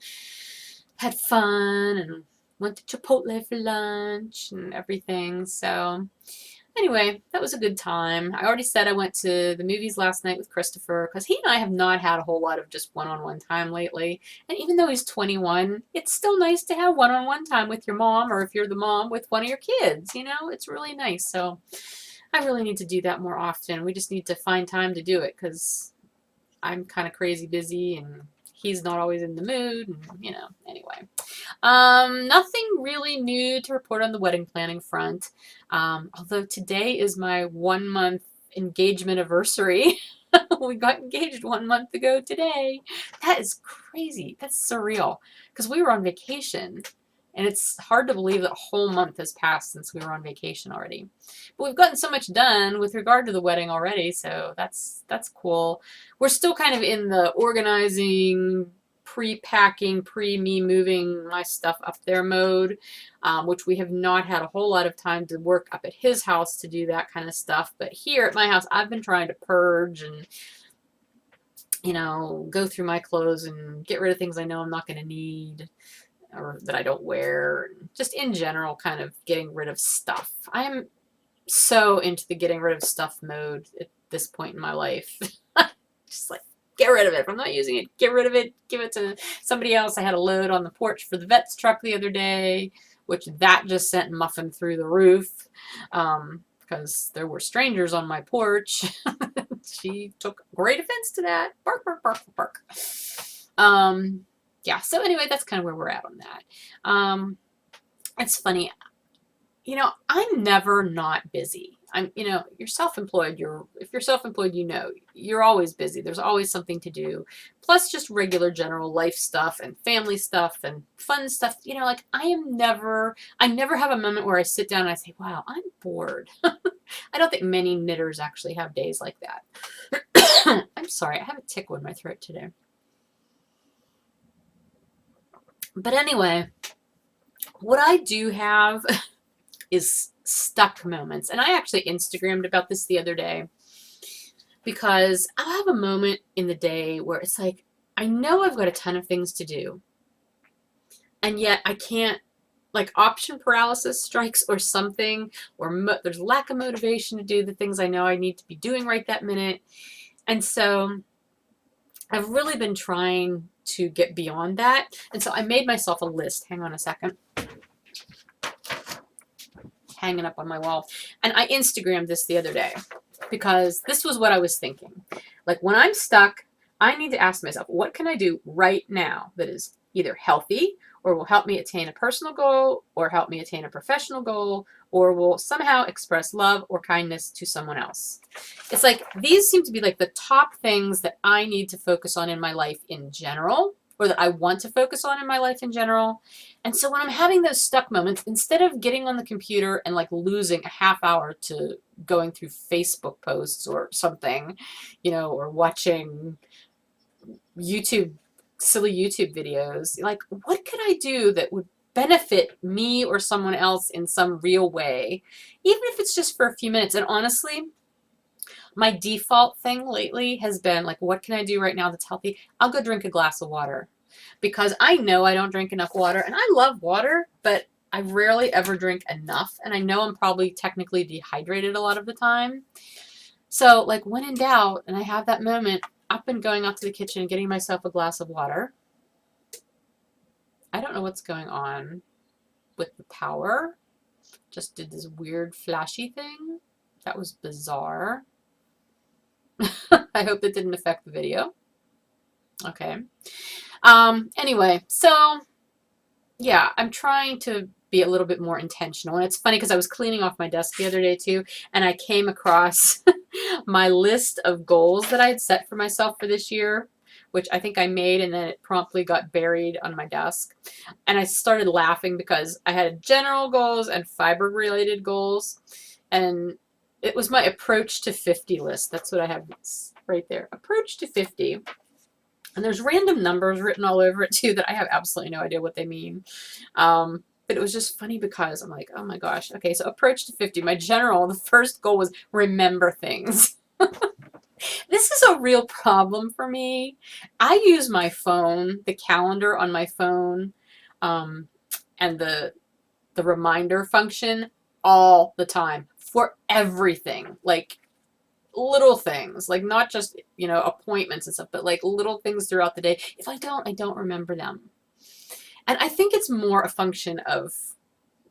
had fun and went to Chipotle for lunch and everything. So anyway, that was a good time. I already said I went to the movies last night with Christopher because he and I have not had a whole lot of just one-on-one time lately. And even though he's 21, it's still nice to have one-on-one time with your mom, or if you're the mom, with one of your kids. You know, it's really nice. So I really need to do that more often. We just need to find time to do it because I'm kind of crazy busy and he's not always in the mood. And, you know, anyway. Nothing really new to report on the wedding planning front. Although today is my 1 month engagement anniversary. We got engaged 1 month ago today. That is crazy. That's surreal because we were on vacation. And it's hard to believe that a whole month has passed since we were on vacation already. But we've gotten so much done with regard to the wedding already, so that's cool. We're still kind of in the organizing, pre-packing, pre-me moving my stuff up there mode, which we have not had a whole lot of time to work up at his house to do that kind of stuff. But here at my house, I've been trying to purge and, you know, go through my clothes and get rid of things I know I'm not going to need or that I don't wear. Just in general, kind of getting rid of stuff. I'm so into the getting rid of stuff mode at this point in my life. Just like, get rid of it. If I'm not using it, get rid of it. Give it to somebody else. I had a load on the porch for the vet's truck the other day, which that just sent muffin through the roof because there were strangers on my porch. She took great offense to that. Bark, bark, bark, bark. Yeah, so anyway, that's kind of where we're at on that. It's funny. You know, I'm never not busy. You know, you're self-employed. If you're self-employed, you know, you're always busy. There's always something to do. Plus just regular general life stuff and family stuff and fun stuff. You know, like I never have a moment where I sit down and I say, wow, I'm bored. I don't think many knitters actually have days like that. I'm sorry, I have a tickle in my throat today. But anyway, what I do have is stuck moments. And I actually Instagrammed about this the other day because I'll have a moment in the day where it's like, I know I've got a ton of things to do. And yet I can't, like option paralysis strikes or something, or there's lack of motivation to do the things I know I need to be doing right that minute. And so I've really been trying to get beyond that. And so I made myself a list. Hang on a second. Hanging up on my wall. And I Instagrammed this the other day because this was what I was thinking. Like when I'm stuck, I need to ask myself, what can I do right now that is either healthy or will help me attain a personal goal or help me attain a professional goal or will somehow express love or kindness to someone else. It's like these seem to be like the top things that I need to focus on in my life in general, or that I want to focus on in my life in general. And so when I'm having those stuck moments, instead of getting on the computer and like losing a half hour to going through Facebook posts or something, you know, or watching silly YouTube videos, like what could I do that would benefit me or someone else in some real way, even if it's just for a few minutes? And honestly, my default thing lately has been like, what can I do right now that's healthy? I'll go drink a glass of water because I know I don't drink enough water, and I love water, but I rarely ever drink enough. And I know I'm probably technically dehydrated a lot of the time. So like when in doubt and I have that moment, I've been going out to the kitchen and getting myself a glass of water. I don't know what's going on with the power. Just did this weird flashy thing. That was bizarre. I hope that didn't affect the video. Okay. Anyway, so yeah, I'm trying to be a little bit more intentional. And it's funny because I was cleaning off my desk the other day too, and I came across my list of goals that I had set for myself for this year, which I think I made, and then it promptly got buried on my desk. And I started laughing because I had general goals and fiber related goals, and it was my approach to 50 list. That's what I have right there. Approach to 50. And there's random numbers written all over it too that I have absolutely no idea what they mean. But it was just funny because I'm like, oh my gosh. Okay, so approach to 50. My general, the first goal was remember things. This is a real problem for me. I use my phone, the calendar on my phone, and the reminder function all the time for everything. Like little things, like not just, appointments and stuff, but like little things throughout the day. If I don't remember them. And I think it's more a function of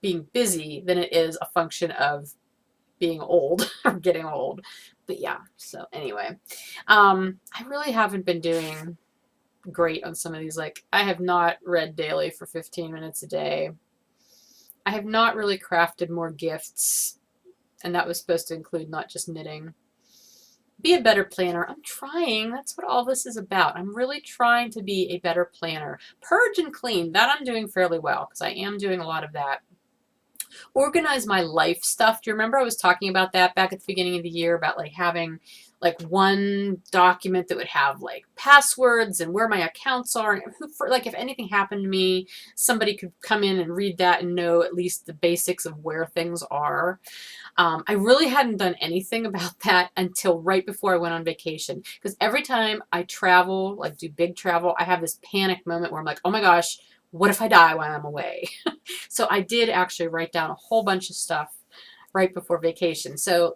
being busy than it is a function of being old or getting old. But yeah, so anyway, I really haven't been doing great on some of these. Like, I have not read daily for 15 minutes a day. I have not really crafted more gifts, and that was supposed to include not just knitting. Be a better planner. I'm trying. That's what all this is about. I'm really trying to be a better planner. Purge and clean, that I'm doing fairly well, because I am doing a lot of that. Organize my life stuff. Do you remember I was talking about that back at the beginning of the year, about like having like one document that would have like passwords and where my accounts are, and who, for like if anything happened to me, somebody could come in and read that and know at least the basics of where things are. I really hadn't done anything about that until right before I went on vacation, because every time I travel, like do big travel, I have this panic moment where I'm like, oh my gosh, what if I die while I'm away? So I did actually write down a whole bunch of stuff right before vacation. So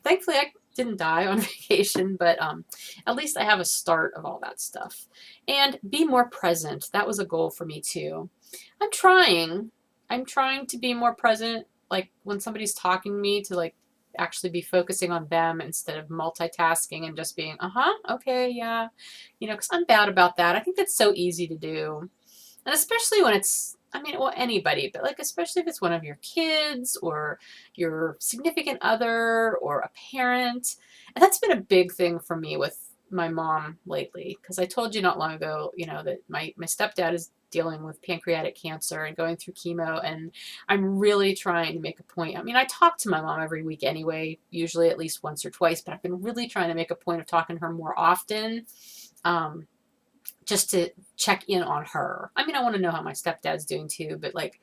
thankfully I didn't die on vacation, but at least I have a start of all that stuff. And be more present. That was a goal for me too. I'm trying to be more present, like when somebody's talking to me, to like actually be focusing on them instead of multitasking and just being, okay, yeah, because I'm bad about that. I think that's so easy to do. And especially when it's, well, anybody, but like, especially if it's one of your kids or your significant other or a parent. And that's been a big thing for me with my mom lately, because I told you not long ago, that my stepdad is dealing with pancreatic cancer and going through chemo, and I'm really trying to make a point. I talk to my mom every week anyway, usually at least once or twice, but I've been really trying to make a point of talking to her more often. Just to check in on her. I want to know how my stepdad's doing too, but like,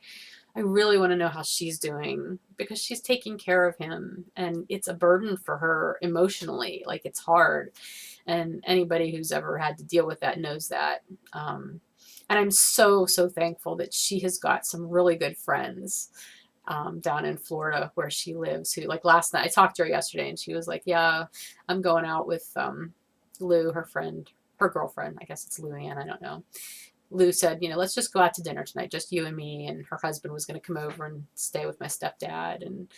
I really want to know how she's doing, because she's taking care of him, and it's a burden for her emotionally. Like, it's hard. And anybody who's ever had to deal with that knows that. And I'm so, so thankful that she has got some really good friends down in Florida where she lives, who, like, last night, I talked to her yesterday, and she was like, yeah, I'm going out with Lou, her friend, her girlfriend, I guess it's Lou Ann, I don't know. Lou said, let's just go out to dinner tonight, just you and me, and her husband was going to come over and stay with my stepdad. And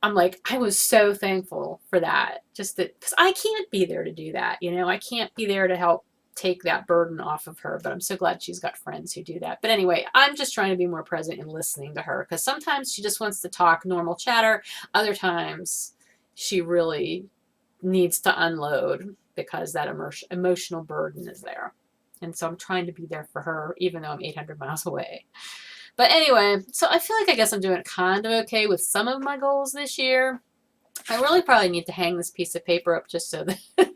I'm like, I was so thankful for that, just that, because I can't be there to do that, I can't be there to help take that burden off of her, but I'm so glad she's got friends who do that. But anyway, I'm just trying to be more present in listening to her, because sometimes she just wants to talk normal chatter, other times she really needs to unload, because that emotional burden is there. And so I'm trying to be there for her, even though I'm 800 miles away. But anyway, so I feel like I guess I'm doing kind of okay with some of my goals this year. I really probably need to hang this piece of paper up just so that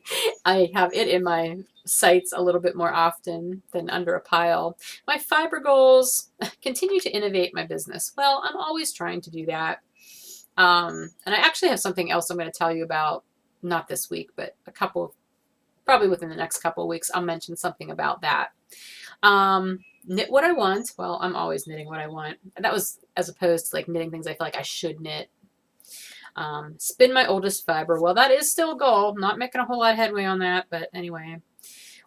I have it in my sights a little bit more often than under a pile. My fiber goals: continue to innovate my business. Well, I'm always trying to do that. And I actually have something else I'm going to tell you about, not this week, but probably within the next couple of weeks, I'll mention something about that. Knit what I want. Well, I'm always knitting what I want. That was as opposed to like knitting things I feel like I should knit. Spin my oldest fiber. Well, that is still a goal. Not making a whole lot of headway on that, but anyway.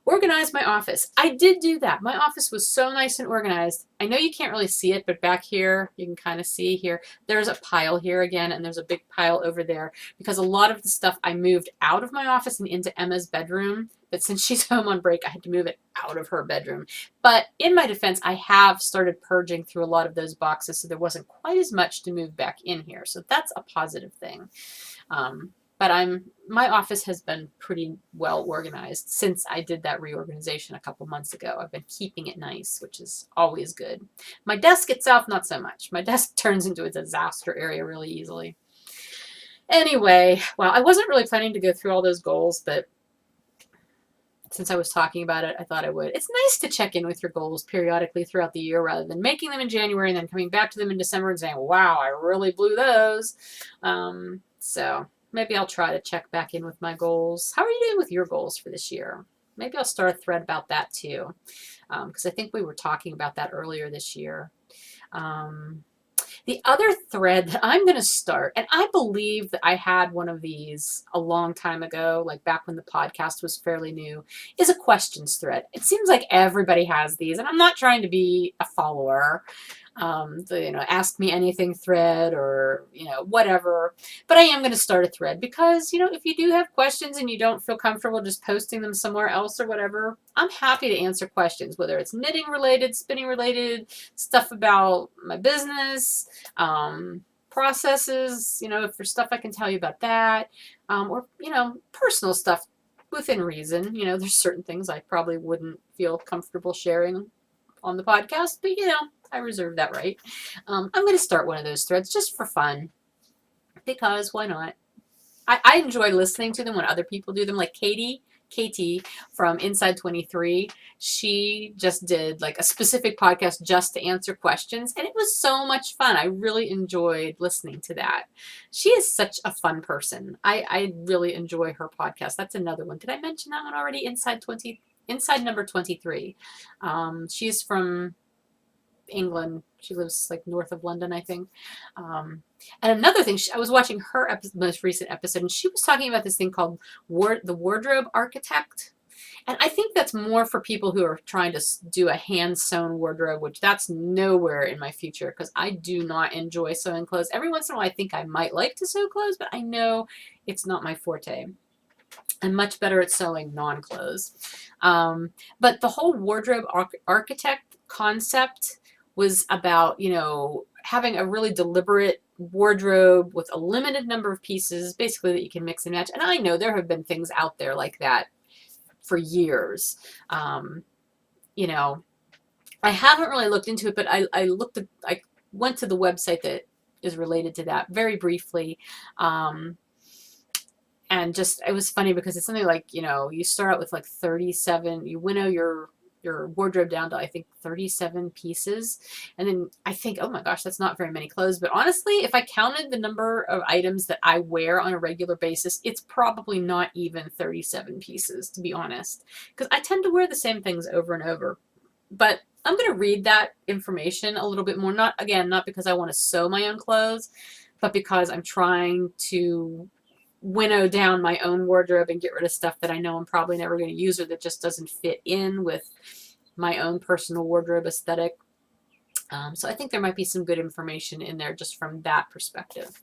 Organize my office. I did do that. My office was so nice and organized. I know you can't really see it, but back here, you can kind of see here, there's a pile here again, and there's a big pile over there, because a lot of the stuff I moved out of my office and into Emma's bedroom, but since she's home on break, I had to move it out of her bedroom. But in my defense, I have started purging through a lot of those boxes, so there wasn't quite as much to move back in here. So that's a positive thing. But my office has been pretty well organized since I did that reorganization a couple months ago. I've been keeping it nice, which is always good. My desk itself, not so much. My desk turns into a disaster area really easily. Anyway, well, I wasn't really planning to go through all those goals, but since I was talking about it, I thought I would. It's nice to check in with your goals periodically throughout the year, rather than making them in January and then coming back to them in December and saying, wow, I really blew those. So maybe I'll try to check back in with my goals. How are you doing with your goals for this year? maybe I'll start a thread about that too, because I think we were talking about that earlier this year. The other thread that I'm going to start, and I believe that I had one of these a long time ago, like back when the podcast was fairly new, is a questions thread. It seems like everybody has these, and I'm not trying to be a follower, ask me anything thread or, whatever. But I am going to start a thread because, if you do have questions and you don't feel comfortable just posting them somewhere else or whatever, I'm happy to answer questions, whether it's knitting related, spinning related, stuff about my business, processes, if there's stuff I can tell you about that, or, personal stuff within reason. There's certain things I probably wouldn't feel comfortable sharing on the podcast, but I reserve that right. I'm going to start one of those threads just for fun, because why not? I enjoy listening to them when other people do them, like Katie from Inside 23. She just did like a specific podcast just to answer questions, and it was so much fun. I really enjoyed listening to that. She is such a fun person. I really enjoy her podcast. That's another one. Did I mention that one already? Inside number 23. She's from England. She lives like north of London, I think. And another thing, I was watching her most recent episode, and she was talking about this thing called the Wardrobe Architect. And I think that's more for people who are trying to do a hand-sewn wardrobe, which that's nowhere in my future because I do not enjoy sewing clothes. Every once in a while, I think I might like to sew clothes, but I know it's not my forte. I'm much better at sewing non-clothes. But the whole wardrobe architect concept was about, having a really deliberate wardrobe with a limited number of pieces, basically, that you can mix and match. And I know there have been things out there like that for years. I haven't really looked into it, but I went to the website that is related to that very briefly. And just, it was funny because it's something like, you start out with like 37, you winnow your wardrobe down to, I think, 37 pieces. And then I think, oh my gosh, that's not very many clothes. But honestly, if I counted the number of items that I wear on a regular basis, it's probably not even 37 pieces, to be honest. Because I tend to wear the same things over and over. But I'm going to read that information a little bit more. Not because I want to sew my own clothes, but because I'm trying to winnow down my own wardrobe and get rid of stuff that I know I'm probably never going to use or that just doesn't fit in with my own personal wardrobe aesthetic. So I think there might be some good information in there just from that perspective.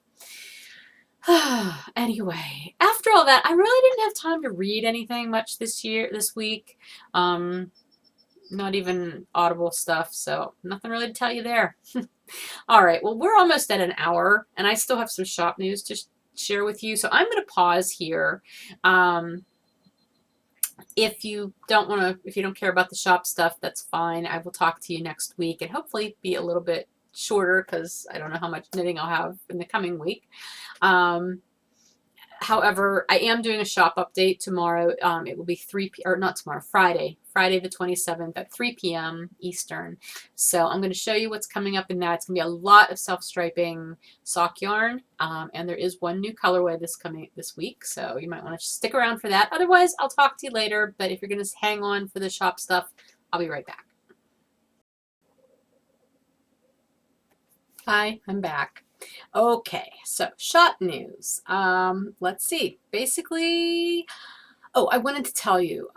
Anyway, after all that, I really didn't have time to read anything much this week. Not even Audible stuff, so nothing really to tell you there. All right, well, we're almost at an hour, and I still have some shop news to share with you. So I'm going to pause here. If you don't care about the shop stuff, that's fine. I will talk to you next week and hopefully be a little bit shorter because I don't know how much knitting I'll have in the coming week. However, I am doing a shop update tomorrow. It will be Friday the 27th at 3 p.m. Eastern. So I'm going to show you what's coming up in that. It's going to be a lot of self-striping sock yarn, and there is one new colorway this week, so you might want to stick around for that. Otherwise, I'll talk to you later, but if you're going to hang on for the shop stuff, I'll be right back. Hi, I'm back. Okay, so shop news. Let's see. Basically, I wanted to tell you,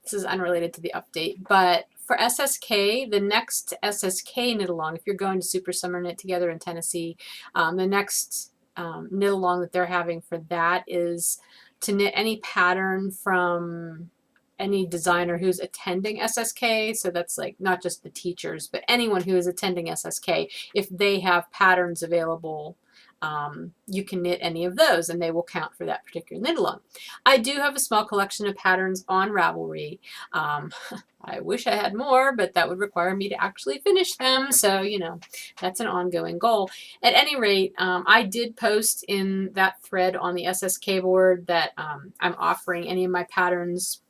this is unrelated to the update, but for SSK, the next SSK knit along, if you're going to Super Summer Knit Together in Tennessee, the next knit along that they're having for that is to knit any pattern from any designer who's attending SSK. So that's like not just the teachers, but anyone who is attending SSK. If they have patterns available, you can knit any of those and they will count for that particular knit along. I do have a small collection of patterns on Ravelry. I wish I had more, but that would require me to actually finish them. So, that's an ongoing goal. At any rate, I did post in that thread on the SSK board that I'm offering any of my patterns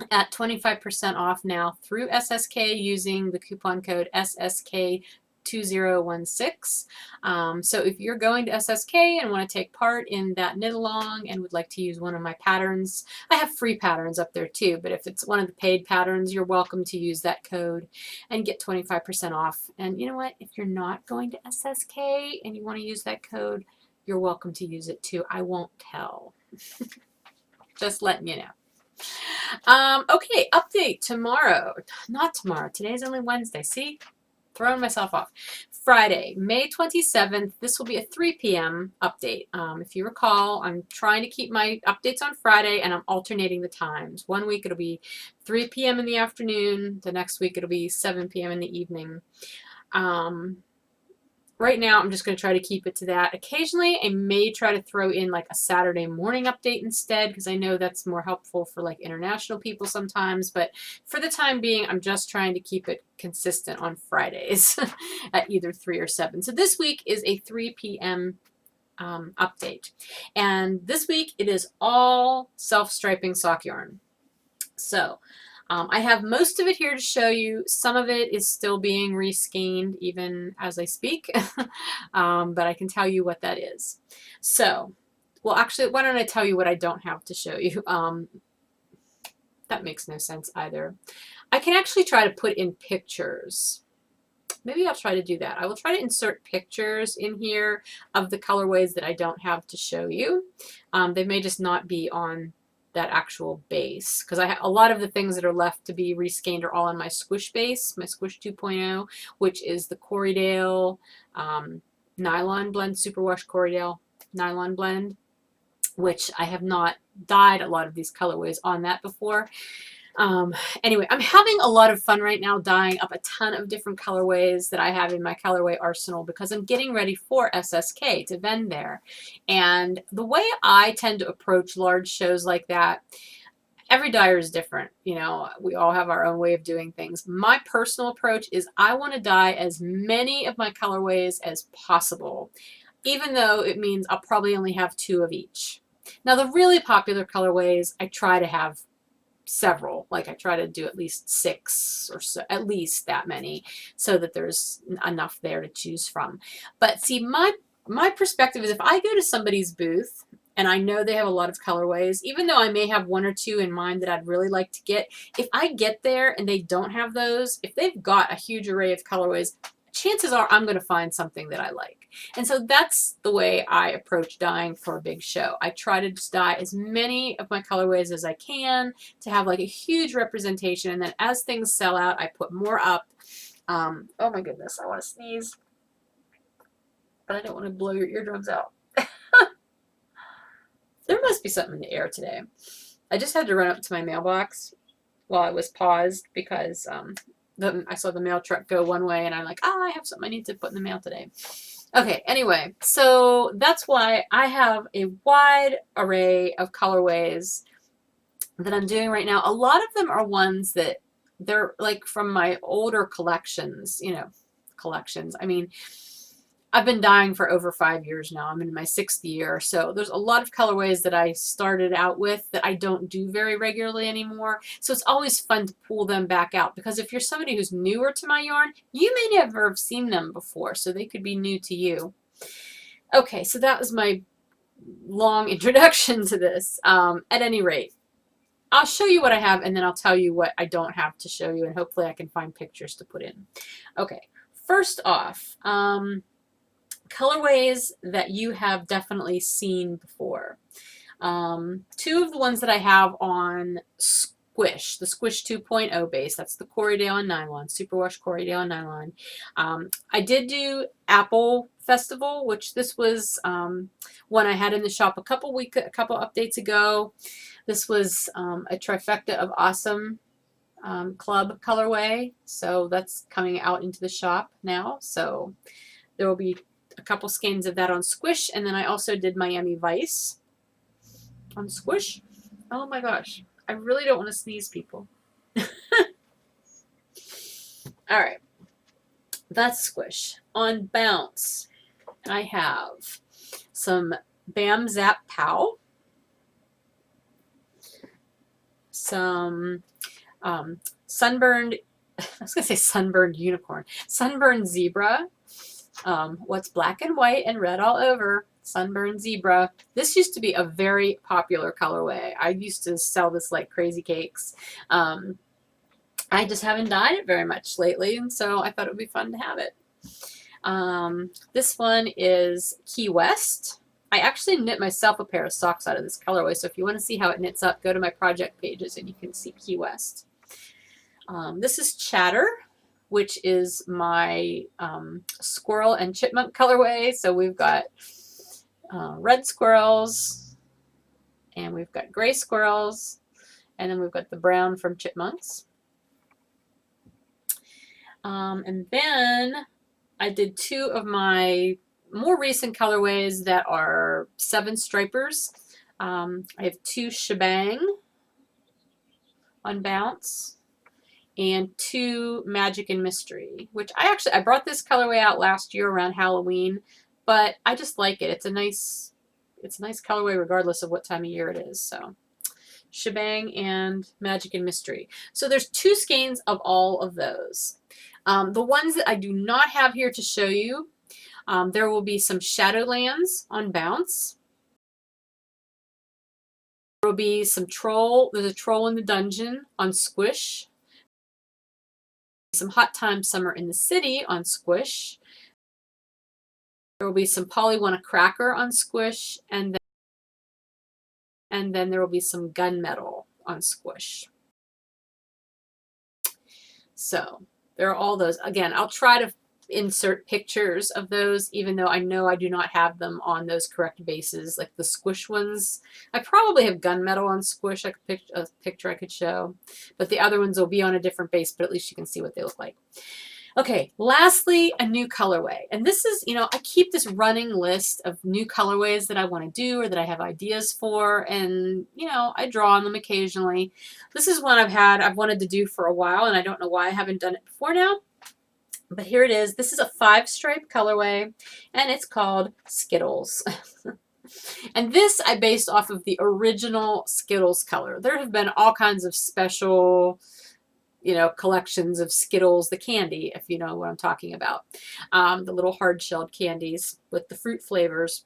at 25% off now through SSK using the coupon code SSK 2016. So if you're going to SSK and want to take part in that knit along and would like to use one of my patterns, I have free patterns up there too, but if it's one of the paid patterns, you're welcome to use that code and get 25% off. And you know what? If you're not going to SSK and you want to use that code, you're welcome to use it too. I won't tell. Just letting you know. Okay, update tomorrow. Not tomorrow. Today's only Wednesday. See? Throwing myself off. Friday, May 27th. This will be a 3 p.m. update. If you recall, I'm trying to keep my updates on Friday, and I'm alternating the times. One week it'll be 3 p.m. in the afternoon. The next week it'll be 7 p.m. in the evening. Right now, I'm just going to try to keep it to that. Occasionally, I may try to throw in like a Saturday morning update instead, because I know that's more helpful for like international people sometimes. But for the time being, I'm just trying to keep it consistent on Fridays at either 3 or 7. So this week is a 3 p.m. Update. And this week, it is all self-striping sock yarn. So I have most of it here to show you. Some of it is still being reskeined even as I speak, but I can tell you what that is. So, well, actually, why don't I tell you what I don't have to show you? That makes no sense either. I can actually try to put in pictures. Maybe I'll try to do that. I will try to insert pictures in here of the colorways that I don't have to show you. They may just not be on that actual base, because a lot of the things that are left to be reskeined are all on my Squish base, my Squish 2.0, which is the Corriedale nylon blend, superwash Corriedale nylon blend, which I have not dyed a lot of these colorways on that before. Anyway, I'm having a lot of fun right now dyeing up a ton of different colorways that I have in my colorway arsenal, because I'm getting ready for SSK to vend there. And the way I tend to approach large shows like that, every dyer is different. You know, we all have our own way of doing things. My personal approach is I want to dye as many of my colorways as possible, even though it means I'll probably only have 2 of each. Now, the really popular colorways, I try to have several. Like I try to do at least 6 or so, at least that many, so that there's enough there to choose from. But see, my perspective is if I go to somebody's booth and I know they have a lot of colorways, even though I may have 1 or 2 in mind that I'd really like to get, if I get there and they don't have those, if they've got a huge array of colorways, chances are I'm going to find something that I like. And so that's the way I approach dyeing for a big show. I try to just dye as many of my colorways as I can to have like a huge representation, and then as things sell out, I put more up. Oh my goodness, I want to sneeze, but I don't want to blow your eardrums out. There must be something in the air today. I just had to run up to my mailbox while I was paused because I saw the mail truck go one way, and I'm like, I have something I need to put in the mail today. Okay, anyway, so that's why I have a wide array of colorways that I'm doing right now. A lot of them are ones that they're like from my older collections, you know, collections. I mean, I've been dyeing for over 5 years now. I'm in my 6th year. So there's a lot of colorways that I started out with that I don't do very regularly anymore. So it's always fun to pull them back out, because if you're somebody who's newer to my yarn, you may never have seen them before. So they could be new to you. Okay, so that was my long introduction to this. At any rate, I'll show you what I have, and then I'll tell you what I don't have to show you, and hopefully I can find pictures to put in. Okay, first off, colorways that you have definitely seen before. 2 of the ones that I have on Squish, the Squish 2.0 base, that's the Corriedale and Nylon, Superwash Corriedale and Nylon. I did do Apple Festival, which this was one I had in the shop a couple updates ago. This was a trifecta of awesome club colorway, so that's coming out into the shop now. So there will be a couple skeins of that on Squish, and then I also did Miami Vice on Squish. Oh my gosh, I really don't want to sneeze, people. Alright, that's Squish. On Bounce, I have some Bam Zap Pow, some Sunburned I was going to say sunburned unicorn, sunburned zebra. What's black and white and red all over, sunburned zebra. This used to be a very popular colorway. I used to sell this like crazy cakes. I just haven't dyed it very much lately, and so I thought it would be fun to have it. This one is Key West. I actually knit myself a pair of socks out of this colorway, so if you want to see how it knits up, go to my project pages and you can see Key West. This is Chatter, which is my squirrel and chipmunk colorway. So we've got red squirrels, and we've got gray squirrels, and then we've got the brown from chipmunks. And then I did two of my more recent colorways that are 7 stripers. I have 2 Shebang on Bounce and 2 Magic and Mystery, which I brought this colorway out last year around Halloween, but I just like it. It's a nice colorway regardless of what time of year it is. So Shebang and Magic and Mystery. So there's 2 skeins of all of those. The ones that I do not have here to show you, there will be some Shadowlands on Bounce. There will be some there's a Troll in the Dungeon on Squish. Some Hot Time Summer in the City on Squish. There will be some Polly Want a Cracker on Squish, and then there will be some Gunmetal on Squish. So there are all those. Again, I'll try to insert pictures of those, even though I know I do not have them on those correct bases, like the Squish ones. I probably have Gunmetal on Squish, a picture I could show, but the other ones will be on a different base, but at least you can see what they look like. Okay, lastly, a new colorway. And this is, I keep this running list of new colorways that I want to do or that I have ideas for, and, I draw on them occasionally. This is one I've wanted to do for a while, and I don't know why I haven't done it before now. But here it is. This is a 5-stripe colorway, and it's called Skittles. And this I based off of the original Skittles color. There have been all kinds of special collections of Skittles, the candy, if you know what I'm talking about. The little hard-shelled candies with the fruit flavors.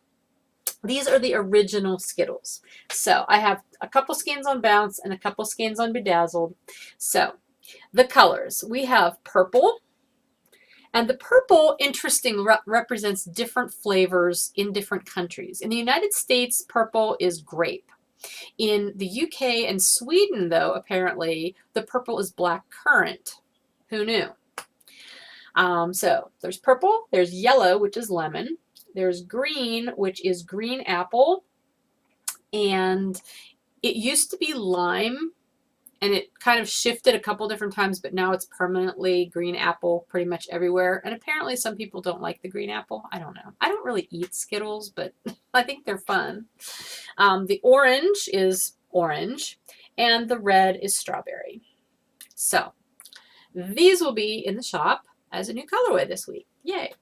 These are the original Skittles. So I have a couple skeins on Bounce and a couple skeins on Bedazzled. So the colors. We have purple. And the purple, interesting, represents different flavors in different countries. In the United States, purple is grape. In the UK and Sweden, though, apparently, the purple is black currant. Who knew? So there's purple, there's yellow, which is lemon, there's green, which is green apple, and it used to be lime, and it kind of shifted a couple different times, but now it's permanently green apple pretty much everywhere. And apparently some people don't like the green apple. I don't know. I don't really eat Skittles, but I think they're fun. The orange is orange, and the red is strawberry. So these will be in the shop as a new colorway this week. Yay.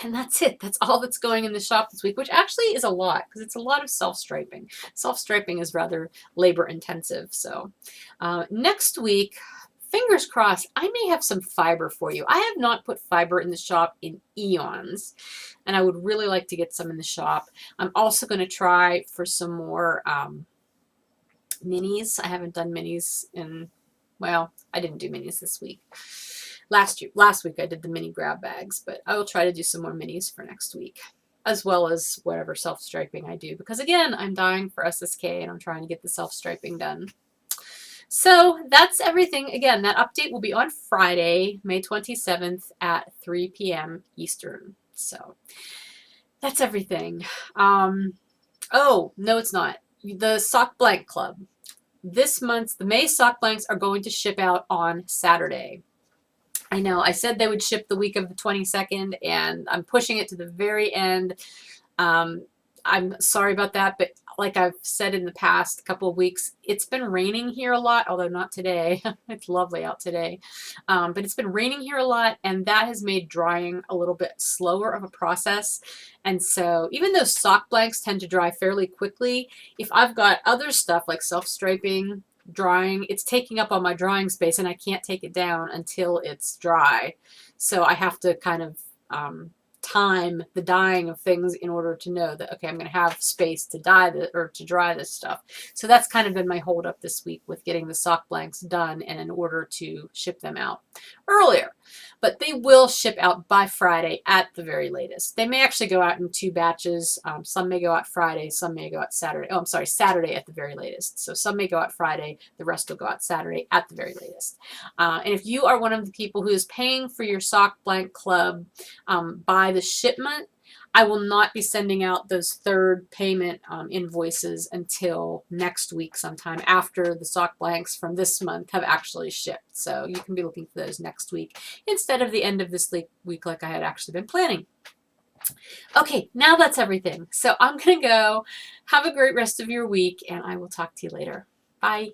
And that's it. That's all that's going in the shop this week, which actually is a lot because it's a lot of self-striping. Self-striping is rather labor intensive. So next week, fingers crossed, I may have some fiber for you. I have not put fiber in the shop in eons, and I would really like to get some in the shop. I'm also going to try for some more minis. I haven't done minis in, well, I didn't do minis this week. Last week I did the mini grab bags, but I will try to do some more minis for next week, as well as whatever self-striping I do, because again, I'm dying for SSK and I'm trying to get the self-striping done. So that's everything. Again, that update will be on Friday, May 27th at 3 p.m. Eastern. So that's everything. Oh, no, it's not. The Sock Blank Club. This month, the May Sock Blanks are going to ship out on Saturday. I know, I said they would ship the week of the 22nd, and I'm pushing it to the very end. I'm sorry about that, but like I've said in the past couple of weeks, it's been raining here a lot, although not today. It's lovely out today. But it's been raining here a lot, and that has made drying a little bit slower of a process. And so even though sock blanks tend to dry fairly quickly, if I've got other stuff like self-striping, drying. It's taking up all my drying space, and I can't take it down until it's dry. So I have to kind of time the dyeing of things in order to know that, okay, I'm going to have space to dye or to dry this stuff. So that's kind of been my hold up this week with getting the sock blanks done and in order to ship them out earlier. But they will ship out by Friday at the very latest. They may actually go out in 2 batches. Some may go out Friday, some may go out Saturday. Oh, I'm sorry, Saturday at the very latest. So some may go out Friday, the rest will go out Saturday at the very latest. And if you are one of the people who is paying for your sock blank club by the shipment, I will not be sending out those third payment invoices until next week sometime after the sock blanks from this month have actually shipped. So you can be looking for those next week instead of the end of this week like I had actually been planning. Okay, now that's everything. So I'm going to go. Have a great rest of your week, and I will talk to you later. Bye.